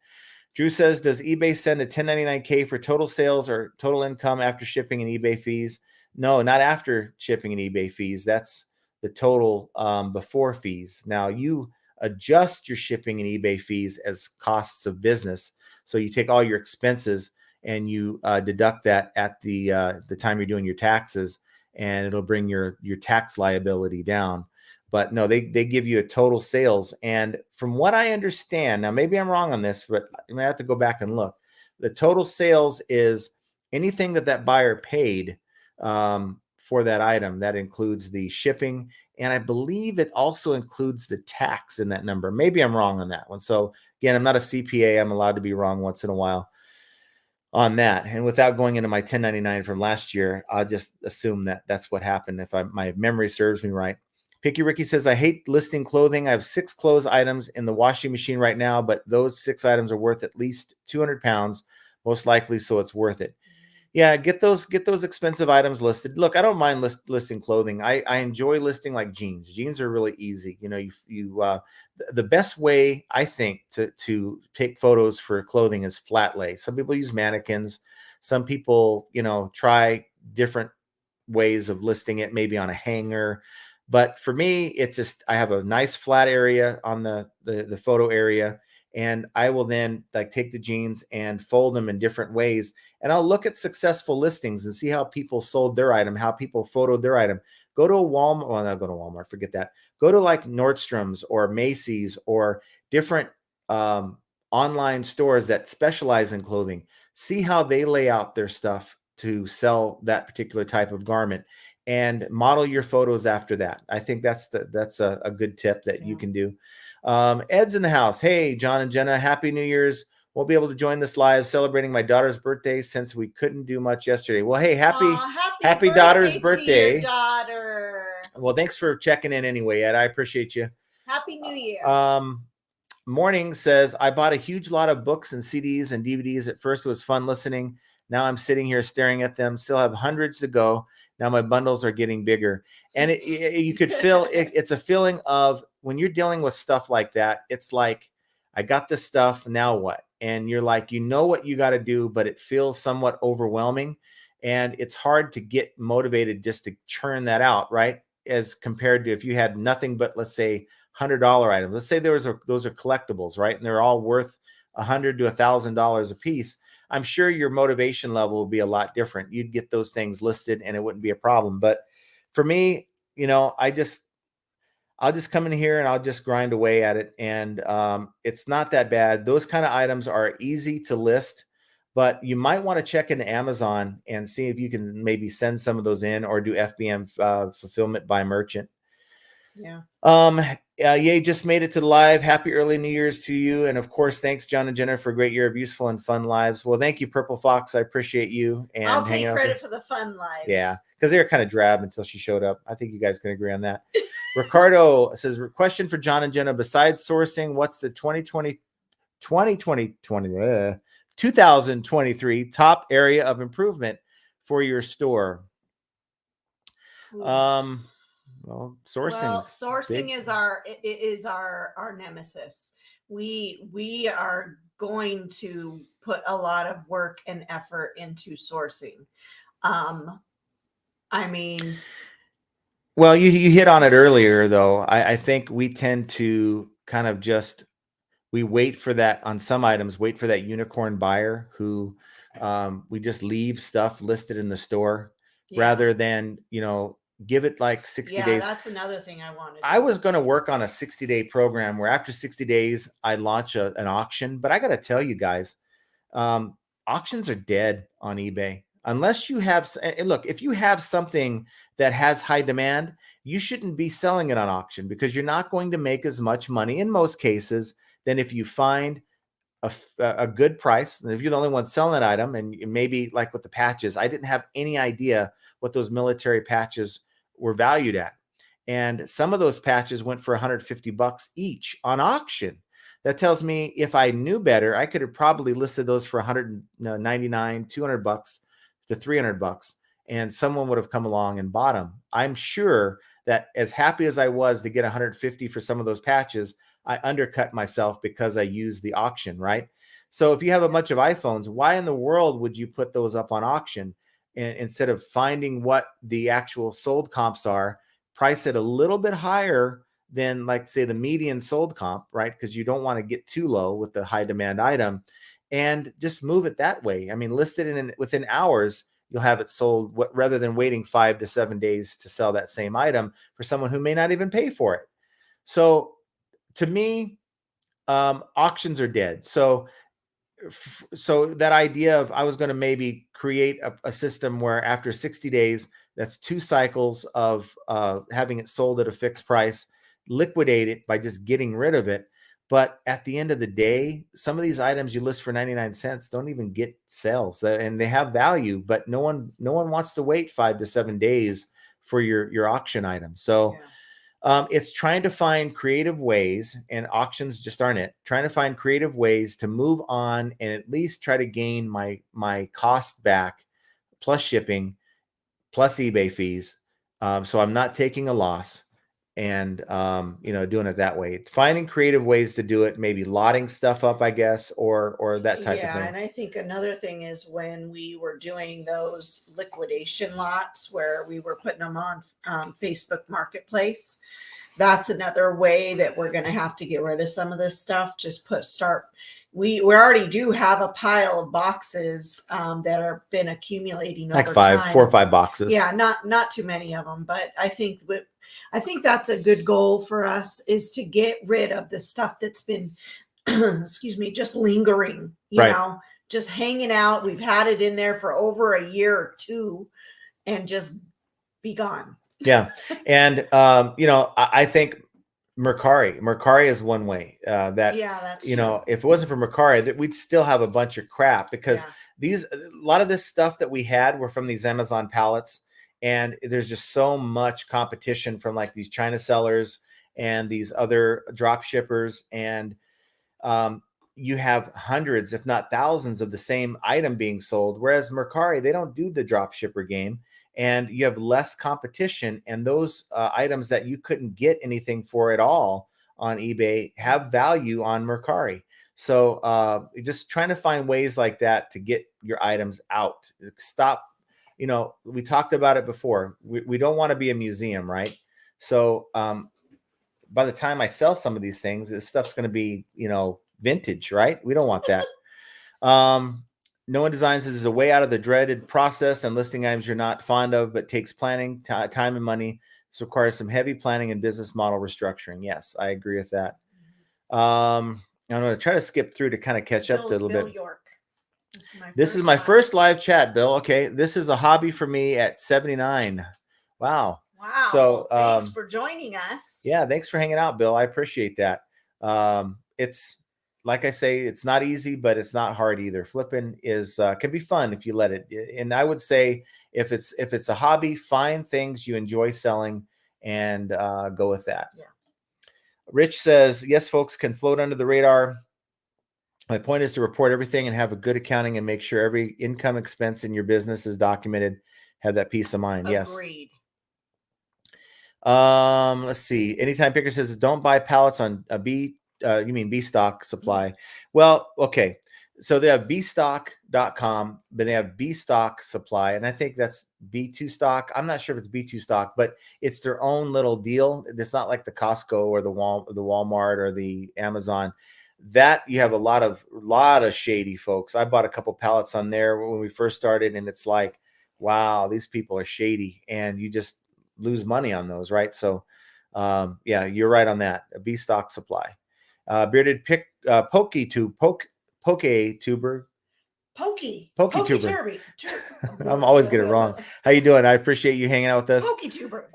Drew says, does eBay send a 1099K for total sales or total income after shipping and eBay fees? No, not after shipping and eBay fees. That's the total before fees. Now you adjust your shipping and eBay fees as costs of business. So you take all your expenses and you deduct that at the time you're doing your taxes, and it'll bring your tax liability down. But no, they give you a total sales. And from what I understand, now maybe I'm wrong on this, but I have to go back and look. The total sales is anything that buyer paid for that item. That includes the shipping. And I believe it also includes the tax in that number. Maybe I'm wrong on that one. So again, I'm not a CPA. I'm allowed to be wrong once in a while on that. And without going into my 1099 from last year, I'll just assume that that's what happened if my memory serves me right. Picky Ricky says, I hate listing clothing. I have 6 clothes items in the washing machine right now, but those 6 items are worth at least 200 pounds, most likely, so it's worth it. Yeah, get those expensive items listed. Look, I don't mind listing clothing. I enjoy listing like jeans. Jeans are really easy. The best way I think to take photos for clothing is flat lay. Some people use mannequins. Some people, try different ways of listing it, maybe on a hanger. But for me, it's just, I have a nice flat area on the photo area, and I will then like take the jeans and fold them in different ways. And I'll look at successful listings and see how people sold their item, how people photoed their item. Go to a Walmart. Well, not go to Walmart. Forget that. Go to like Nordstrom's or Macy's or different online stores that specialize in clothing. See how they lay out their stuff to sell that particular type of garment, and model your photos after that. I think that's a good tip that you can do. Ed's in the house. Hey, John and Jenna, Happy New Year's. Won't be able to join this live, celebrating my daughter's birthday since we couldn't do much yesterday. Well, hey, happy daughter's birthday. To your daughter. Well, thanks for checking in anyway, Ed. I appreciate you. Happy New Year. Morning says, I bought a huge lot of books and CDs and DVDs. At first it was fun listening. Now I'm sitting here staring at them. Still have hundreds to go. Now my bundles are getting bigger. And you could feel it's a feeling of when you're dealing with stuff like that, it's like, I got this stuff, now what? And you're like, what you got to do, but it feels somewhat overwhelming. And it's hard to get motivated just to churn that out, right? As compared to if you had nothing but, let's say, $100 items. Let's say those are collectibles, right? And they're all worth $100 to $1,000 a piece. I'm sure your motivation level would be a lot different. You'd get those things listed and it wouldn't be a problem. But for me, I'll just come in here and I'll just grind away at it. And it's not that bad. Those kind of items are easy to list, but you might want to check into Amazon and see if you can maybe send some of those in or do FBM fulfillment by merchant. Yeah. Yay, just made it to the live. Happy early New Year's to you. And of course, thanks, John and Jenna, for a great year of useful and fun lives. Well, thank you, Purple Fox. I appreciate you. And I'll take credit for the fun lives. Yeah, because they were kind of drab until she showed up. I think you guys can agree on that. Ricardo says, question for John and Jenna. Besides sourcing, what's the 2023 top area of improvement for your store? Well, sourcing is our nemesis. We are going to put a lot of work and effort into sourcing. I mean, well, you hit on it earlier, though. I think we tend to kind of we wait for that on some items, wait for that unicorn buyer who we just leave stuff listed in the store rather than, give it like 60 days. Yeah, that's another thing I wanted. I was going to work on a 60-day program where after 60 days, I launch an auction. But I got to tell you guys, auctions are dead on eBay. Unless you have, and look, if you have something that has high demand, you shouldn't be selling it on auction because you're not going to make as much money in most cases than if you find a good price. And if you're the only one selling that item, and maybe like with the patches, I didn't have any idea what those military patches were valued at. And some of those patches went for $150 each on auction. That tells me if I knew better, I could have probably listed those for $199, $200 to $300, and someone would have come along and bought them. I'm sure that as happy as I was to get $150 for some of those patches, I undercut myself because I used the auction, right? So if you have a bunch of iPhones, why in the world would you put those up on auction instead of finding what the actual sold comps are, price it a little bit higher than, like, say, the median sold comp, right? Because you don't want to get too low with the high demand item, and just move it that way. I mean, list it within hours, you'll have it sold rather than waiting 5 to 7 days to sell that same item for someone who may not even pay for it. So to me, auctions are dead. So that idea of I was going to maybe create a system where after 60 days, that's 2 cycles of having it sold at a fixed price, liquidate it by just getting rid of it. But at the end of the day, some of these items you list for 99 cents don't even get sales, and they have value, but no one wants to wait 5 to 7 days for your auction item. So it's trying to find creative ways, and auctions just aren't it. Trying to find creative ways to move on and at least try to gain my cost back, plus shipping, plus eBay fees. So I'm not taking a loss, and doing it that way. Finding creative ways to do it, maybe lotting stuff up, I guess, or that type of thing. Yeah, and I think another thing is when we were doing those liquidation lots where we were putting them on Facebook Marketplace, that's another way that we're going to have to get rid of some of this stuff. We already do have a pile of boxes that are been accumulating like over time. 4 or 5 boxes. Yeah, not too many of them, but I think that's a good goal for us, is to get rid of the stuff that's been excuse me, just lingering, just hanging out. We've had it in there for over a year or two and just be gone. Yeah. And I think Mercari is one way that that's true. If it wasn't for Mercari, that we'd still have a bunch of crap, because a lot of this stuff that we had were from these Amazon pallets, and there's just so much competition from like these China sellers and these other drop shippers, and you have hundreds, if not thousands, of the same item being sold, whereas Mercari, they don't do the drop shipper game, and you have less competition, and those items that you couldn't get anything for at all on eBay have value on Mercari. So just trying to find ways like that to get your items out. Stop. We talked about it before. We don't want to be a museum, right? So by the time I sell some of these things, this stuff's going to be, vintage, right? We don't want that. No one designs this as a way out of the dreaded process and listing items you're not fond of, but takes planning, time, and money. This requires some heavy planning and business model restructuring. Yes, I agree with that. I'm going to try to skip through to kind of catch up a little Bill bit. York. This is my first live chat, Bill. Okay, this is a hobby for me at 79. Wow. Wow. So thanks for joining us. Yeah, thanks for hanging out, Bill. I appreciate that. It's like I say, it's not easy, but it's not hard either. Flipping is can be fun if you let it. And I would say if it's a hobby, find things you enjoy selling and go with that. Yeah. Rich says, yes, folks can float under the radar. My point is to report everything and have a good accounting and make sure every income expense in your business is documented. Have that peace of mind. Agreed. Yes. Let's see. Anytime Picker says don't buy pallets on a B. You mean B stock supply? Mm-hmm. Well, okay. So they have bstock.com, but they have B stock supply, and I think that's B2 stock. I'm not sure if it's B2 stock, but it's their own little deal. It's not like the Costco or the Walmart or the Amazon. That you have a lot of shady folks. I bought a couple pallets on there when we first started, and it's like, wow, these people are shady, and you just lose money on those, right? So, yeah, you're right on that. A B stock supply. Bearded poke tuber. I'm always getting it wrong. How you doing? I appreciate you hanging out with us. Poke tuber.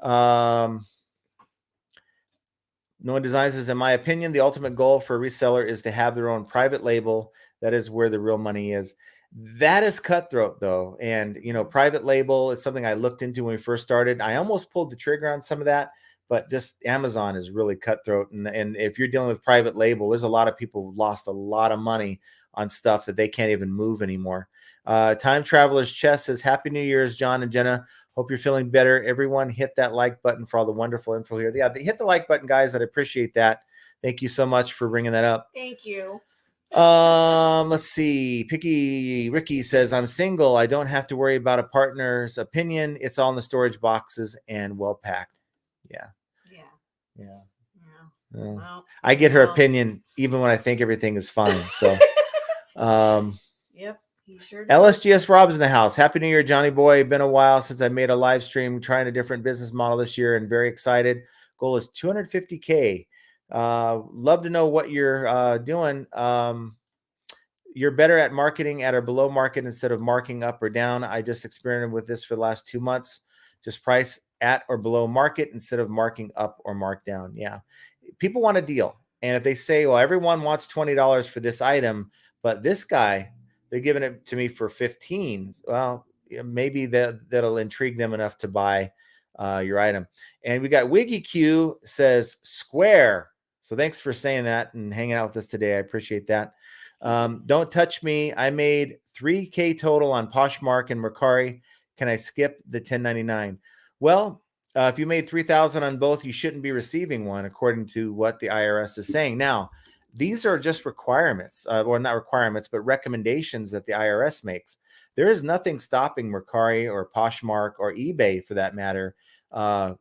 No one designs this. In my opinion, the ultimate goal for a reseller is to have their own private label. That is where the real money is. That is cutthroat, though. And, private label, it's something I looked into when we first started. I almost pulled the trigger on some of that, but just Amazon is really cutthroat. And if you're dealing with private label, there's a lot of people who lost a lot of money on stuff that they can't even move anymore. Time Traveler's Chess says, Happy New Year's, John and Jenna. Hope you're feeling better. Everyone hit that like button for all the wonderful info here. Yeah, hit the like button, guys. I'd appreciate that. Thank you so much for bringing that up. Thank you. Let's see. Picky Ricky says, I'm single. I don't have to worry about a partner's opinion. It's all in the storage boxes and well packed. Yeah. Well, I get her opinion even when I think everything is fine. So, yep. He sure does. LSGS Rob's in the house. Happy New Year, Johnny boy. Been a while since I made a live stream, trying a different business model this year and very excited. Goal is 250K. Love to know what you're doing. You're better at marketing at or below market instead of marking up or down. I just experimented with this for the last 2 months. Just price at or below market instead of marking up or mark down. Yeah. People want a deal. And if they say, well, everyone wants $20 for this item, but this guy, they're giving it to me for 15. Well, maybe that'll intrigue them enough to buy your item. And we got Wiggy Q says square. So thanks for saying that and hanging out with us today. I appreciate that. Don't touch me. I made 3K total on Poshmark and Mercari. Can I skip the 1099? Well, if you made 3,000 on both, you shouldn't be receiving one, according to what the IRS is saying. Now, these are just requirements, or not requirements, but recommendations that the IRS makes. There is nothing stopping Mercari or Poshmark or eBay, for that matter, to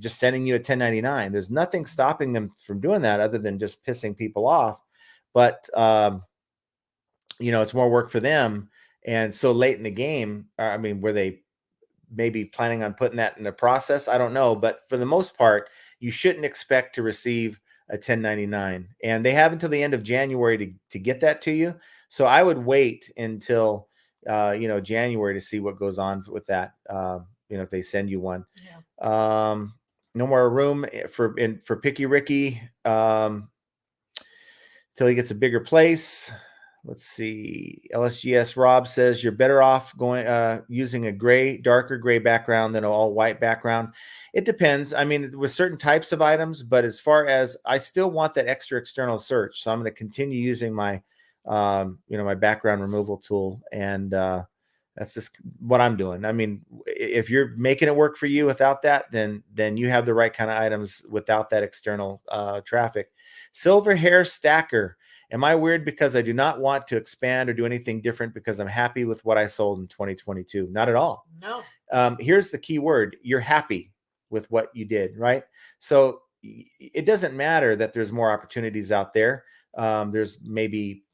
just sending you a 1099. There's nothing stopping them from doing that other than just pissing people off. But, it's more work for them. And so late in the game, were they maybe planning on putting that in the process? I don't know. But for the most part, you shouldn't expect to receive a 1099. And they have until the end of January to get that to you. So I would wait until, January to see what goes on with that, if they send you one. Yeah. No more room for Picky Ricky till he gets a bigger place. Let's see. LSGS Rob says you're better off going using a darker gray background than an all white background. It depends. With certain types of items, but as far as I still want that extra external search, so I'm going to continue using my, my background removal tool, and that's just what I'm doing. If you're making it work for you without that, then you have the right kind of items without that external traffic. Silver Hair Stacker. Am I weird because I do not want to expand or do anything different because I'm happy with what I sold in 2022? Not at all. No. Here's the key word. You're happy with what you did, right? So it doesn't matter that there's more opportunities out there. There's maybe,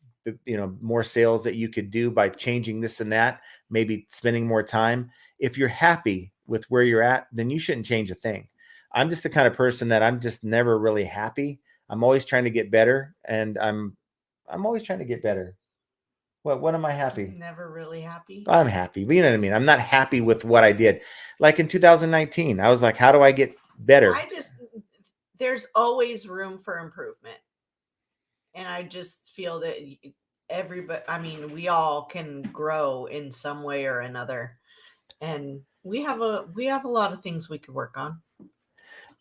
more sales that you could do by changing this and that, maybe spending more time. If you're happy with where you're at, then you shouldn't change a thing. I'm just the kind of person that I'm just never really happy. I'm always trying to get better, and I'm always trying to get better. What am I happy? Never really happy. I'm happy, but you know what I mean? I'm not happy with what I did. Like in 2019, I was like, how do I get better? There's always room for improvement. And I just feel that everybody, I mean, we all can grow in some way or another. And we have a lot of things we could work on.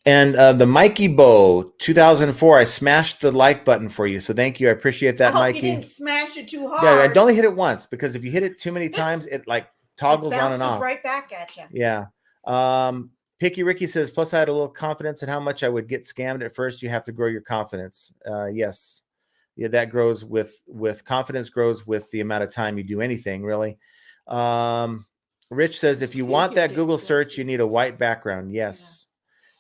And the Mikey Bow 2004, I smashed the like button for you. So thank you. I appreciate that, Mikey. You didn't smash it too hard. Yeah, I only hit it once, because if you hit it too many times, it like toggles on and off. Right back at you. Yeah. Picky Ricky says, plus I had a little confidence in how much I would get scammed at first. You have to grow your confidence. Yes. Yeah, that grows with confidence, grows with the amount of time you do anything, really. Rich says, if you want that Google search, you need a white background. Yes.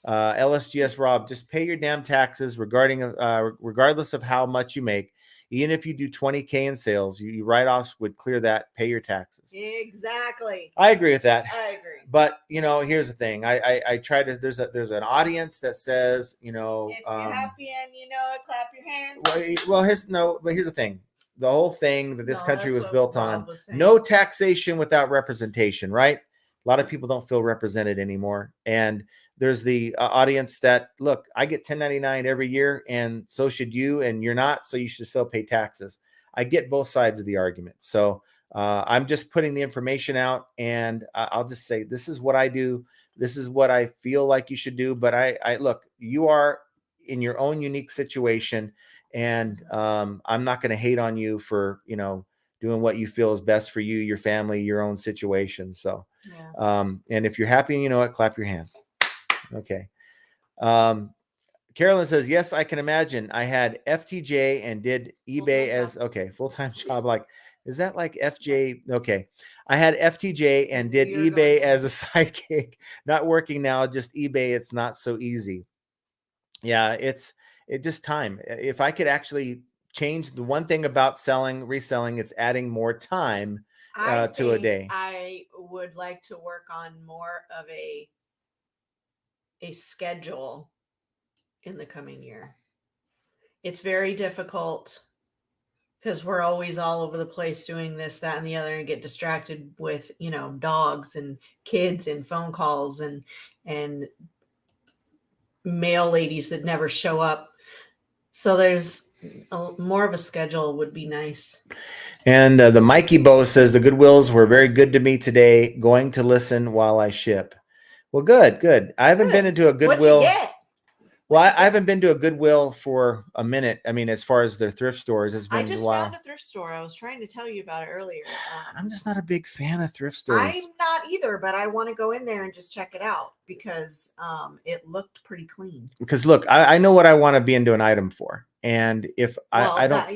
LSGS Rob, just pay your damn taxes regardless of how much you make. Even if you do 20K in sales, you write-offs would clear that. Pay your taxes. Exactly. I agree with that. I agree. But here's the thing. I try to. There's an audience that says, if you're happy and clap your hands. Well, here's the thing. The whole thing that this country was built on: no taxation without representation. Right? A lot of people don't feel represented anymore, and there's the audience that, look, I get 1099 every year, and so should you, and you're not, so you should still pay taxes. I get both sides of the argument. So I'm just putting the information out, and I'll just say, this is what I do. This is what I feel like you should do. But I look, you are in your own unique situation, and I'm not going to hate on you for, doing what you feel is best for you, your family, your own situation. So, yeah. And if you're happy, you know what, clap your hands. Okay. Carolyn says, yes, I can imagine. I had FTJ and did eBay as, full-time job. Like, is that like FJ? Okay. I had FTJ and did eBay as a side gig. Not working now, just eBay. It's not so easy. Yeah, it just time. If I could actually change the one thing about reselling, it's adding more time to a day. I would like to work on more of a schedule in the coming year. It's very difficult because we're always all over the place doing this, that, and the other, and get distracted with, dogs and kids and phone calls and mail ladies that never show up. So there's more of a schedule would be nice. And the Mikey Bo says, the Goodwills were very good to me today. Going to listen while I ship. Well, good. I haven't been into a Goodwill. What'd you get? Well, I haven't been to a Goodwill for a minute. I mean, as far as their thrift stores, it's been a while. I just found a thrift store. I was trying to tell you about it earlier. I'm just not a big fan of thrift stores. I'm not either, but I want to go in there and just check it out because it looked pretty clean. Because look, I know what I want to be into an item for, and if I don't,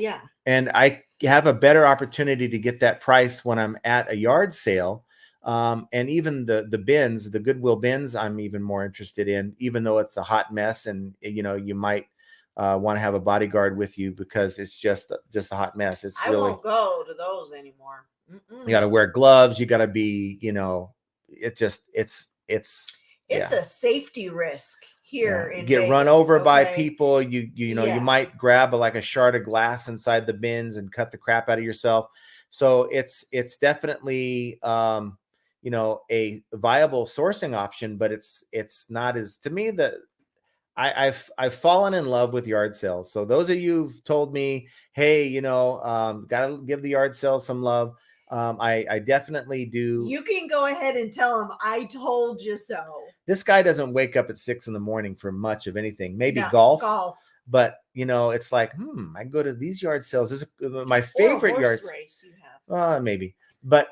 and I have a better opportunity to get that price when I'm at a yard sale. And even the bins, the Goodwill bins, I'm even more interested in, even though it's a hot mess, and you might want to have a bodyguard with you because it's just a hot mess. I won't go to those anymore. You got to wear gloves. You got to be, it's a safety risk here. In get Vegas, run over by people. You might grab a shard of glass inside the bins and cut the crap out of yourself. So it's definitely a viable sourcing option, but it's not as, to me, that I've fallen in love with yard sales. So those of you who've told me, hey, gotta give the yard sales some love. I definitely do. You can go ahead and tell them I told you so. This guy doesn't wake up at 6 a.m. for much of anything. Maybe golf. But it's like, I go to these yard sales. This is my favorite yard race you have. Maybe. But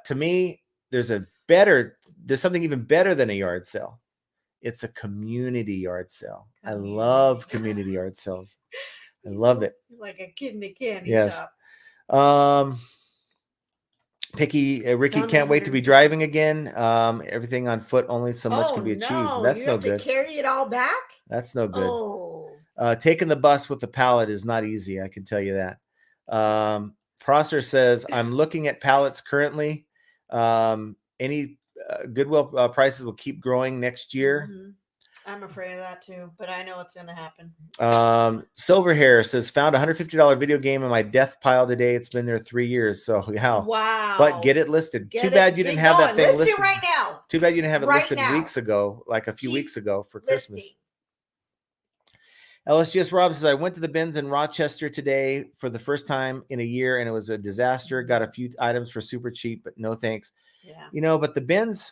to me, there's something even better than a yard sale. It's a community yard sale. I love community yard sales. I love it. Like a kid in a candy shop. Ricky Found can't wait to be 150. driving again. Everything on foot, only so much can be achieved. No, That's you no have good. to carry it all back. That's no good. Oh, Taking the bus with the pallet is not easy. I can tell you that. Prosser says, I'm looking at pallets currently. Any Goodwill prices will keep growing next year. mm-hmm. I'm afraid of that too, but I know it's going to happen. Silver Hair says, found a $150 video game in my death pile today. It's been there 3 years. So yeah. Wow. But get it listed. Too bad you didn't have that thing listed right now. Too bad you didn't have it Right listed now. weeks ago, like a few weeks ago for Christmas. Listing. LSGS Rob says, I went to the bins in Rochester today for the first time in a year, and it was a disaster. Got a few items for super cheap, but no thanks. Yeah. You know, but the bins,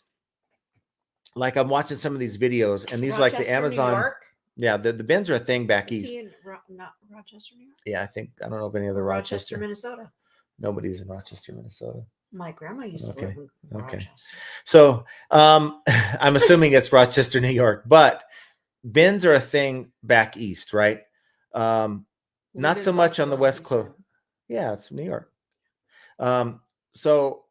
like I'm watching some of these videos, and these Rochester, like the Amazon. New York? Yeah, the bins are a thing back Is east. he in not Rochester, New York? Yeah, I don't know of any other Rochester. Minnesota. Nobody's in Rochester, Minnesota. My grandma used to live in Rochester. So I'm assuming it's Rochester, New York, but bins are a thing back east, right? Not so much on the West Coast. Yeah, it's New York. So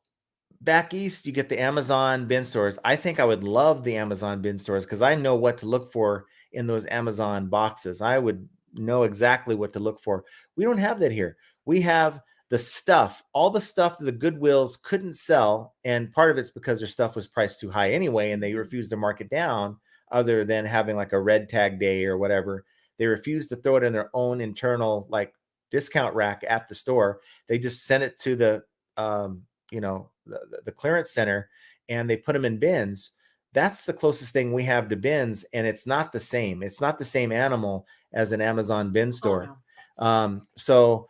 back east, you get the Amazon bin stores. I think I would love the Amazon bin stores because I know what to look for in those Amazon boxes. I would know exactly what to look for. We don't have that here. We have the stuff, all the stuff that the Goodwills couldn't sell. And part of it's because their stuff was priced too high anyway, and they refused to mark it down other than having like a red tag day or whatever. They refused to throw it in their own internal like discount rack at the store. They just sent it to the, the clearance center, and they put them in bins. That's the closest thing we have to bins, and it's not the same. It's not the same animal as an Amazon bin store. Oh, no.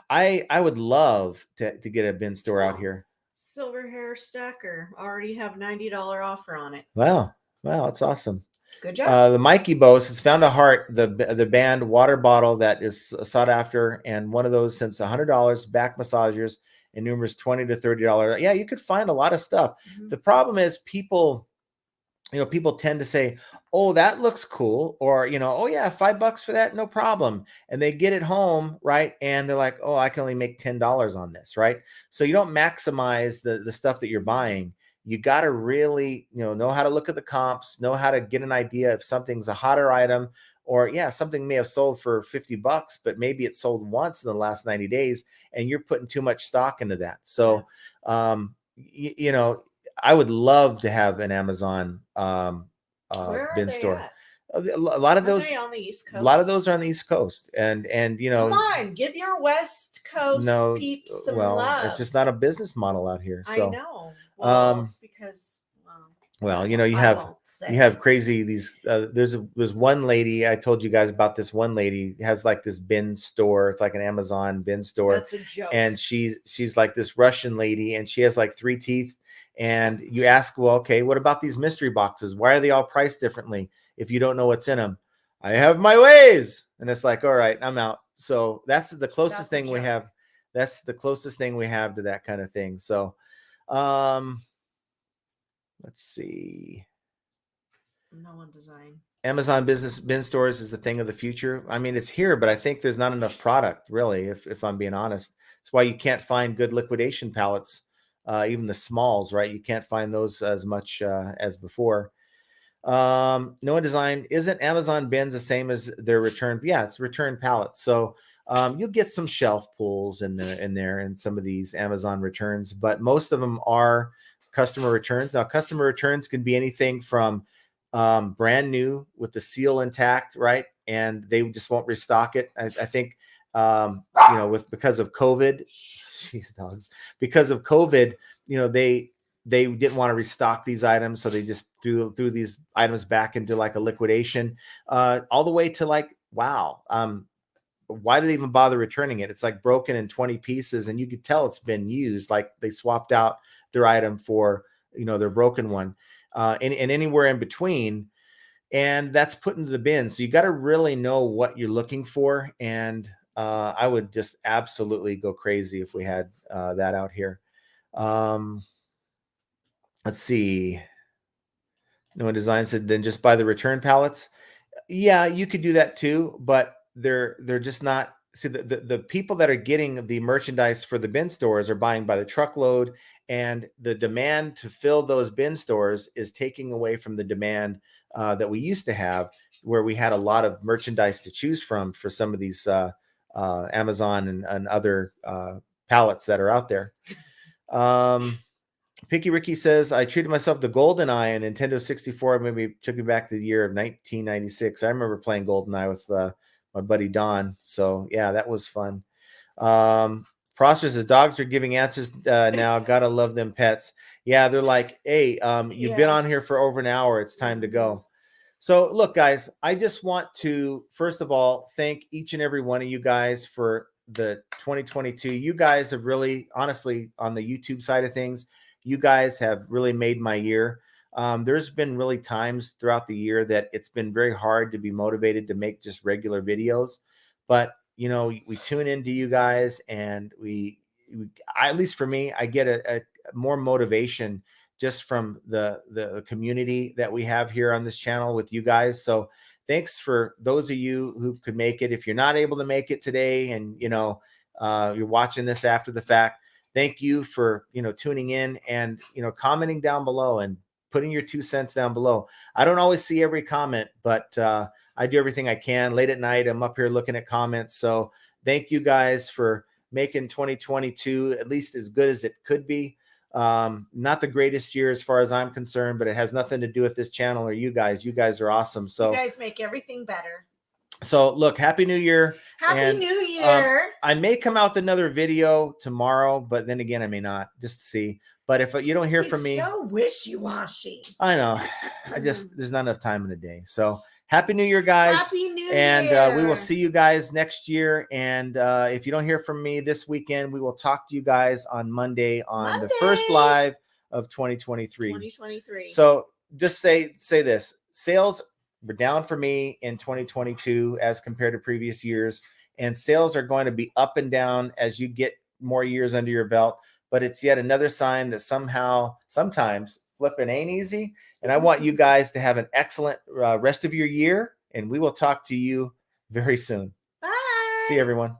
I would love to get a bin store out here. Silver Hair Stacker already have $90 offer on it. Wow, that's awesome. Good job. The Mikey Bose has found a heart, the band water bottle that is sought after, and one of those since $100, back massagers, and numerous $20 to $30. Yeah, you could find a lot of stuff. Mm-hmm. The problem is people tend to say, oh, that looks cool, or oh yeah, $5 for that, no problem, and they get it home, right, and they're like, oh, I can only make $10 on this, right? So you don't maximize the stuff that you're buying. You got to really know how to look at the comps, know how to get an idea if something's a hotter item, or yeah, something may have sold for $50, but maybe it sold once in the last 90 days and you're putting too much stock into that. So I would love to have an Amazon bin store. At? A lot of those on the East Coast. A lot of those are on the East Coast, and come on, give your West Coast peeps some love. It's just not a business model out here. So I know. Well, it's because you have crazy these. There's one lady, I told you guys about. This one lady has like this bin store. It's like an Amazon bin store. That's a joke. And she's like this Russian lady, and she has like 3 teeth. And you ask, well, okay, what about these mystery boxes? Why are they all priced differently if you don't know what's in them? I have my ways. And it's like, all right, I'm out. So that's the closest thing we have. That's the closest thing we have to that kind of thing. So let's see. No one design. Amazon business bin stores is the thing of the future. I mean, it's here, but I think there's not enough product, really, if I'm being honest. That's why you can't find good liquidation pallets. Even the smalls, right? You can't find those as much as before. Noah Design, isn't Amazon bins the same as their return? Yeah, it's return pallets. So you'll get some shelf pulls in there and some of these Amazon returns, but most of them are customer returns. Now, customer returns can be anything from brand new with the seal intact, right? And they just won't restock it. I think because of COVID, jeez, dogs, because of COVID, they didn't want to restock these items, so they just threw these items back into like a liquidation, all the way to like, wow, why did they even bother returning it? It's like broken in 20 pieces, and you could tell it's been used. Like they swapped out their item for their broken one, and anywhere in between. And that's put into the bin. So you got to really know what you're looking for. And I would just absolutely go crazy if we had that out here. Let's see. Noah Design said, then just buy the return pallets. Yeah, you could do that too, but they're just not see the people that are getting the merchandise for the bin stores are buying by the truckload, and the demand to fill those bin stores is taking away from the demand that we used to have, where we had a lot of merchandise to choose from for some of these Amazon and other pallets that are out there. Picky Ricky says, I treated myself to GoldenEye and Nintendo 64. Maybe took me back to the year of 1996. I remember playing GoldenEye with my buddy Don. So yeah, that was fun. Prosper says, dogs are giving answers now. Gotta love them pets. Yeah, they're like, hey, you've been on here for over an hour. It's time to go. So look, guys, I just want to, first of all, thank each and every one of you guys for the 2022. You guys have really, honestly, on the YouTube side of things, you guys have really made my year. There's been really times throughout the year that it's been very hard to be motivated to make just regular videos. But, you know, we tune into you guys, and at least for me, I get a more motivation just from the community that we have here on this channel with you guys. So thanks for those of you who could make it. If you're not able to make it today, and, you know, you're watching this after the fact, thank you for, you know, tuning in and, you know, commenting down below and putting your 2 cents down below. I don't always see every comment, but I do everything I can. Late at night, I'm up here looking at comments. So thank you guys for making 2022 at least as good as it could be. Not the greatest year as far as I'm concerned, but it has nothing to do with this channel or you guys. You guys are awesome. So you guys make everything better. So look, Happy New Year. Happy New Year. I may come out with another video tomorrow, but then again, I may not, just to see. But if you don't hear from me, so wishy-washy. I know. There's not enough time in the day. So Happy New Year, guys. Happy New Year. And we will see you guys next year. And if you don't hear from me this weekend, we will talk to you guys on Monday on the first live of 2023. 2023. So just say this. Sales were down for me in 2022 as compared to previous years. And sales are going to be up and down as you get more years under your belt. But it's yet another sign that sometimes flipping ain't easy. And I want you guys to have an excellent rest of your year. And we will talk to you very soon. Bye. See you, everyone.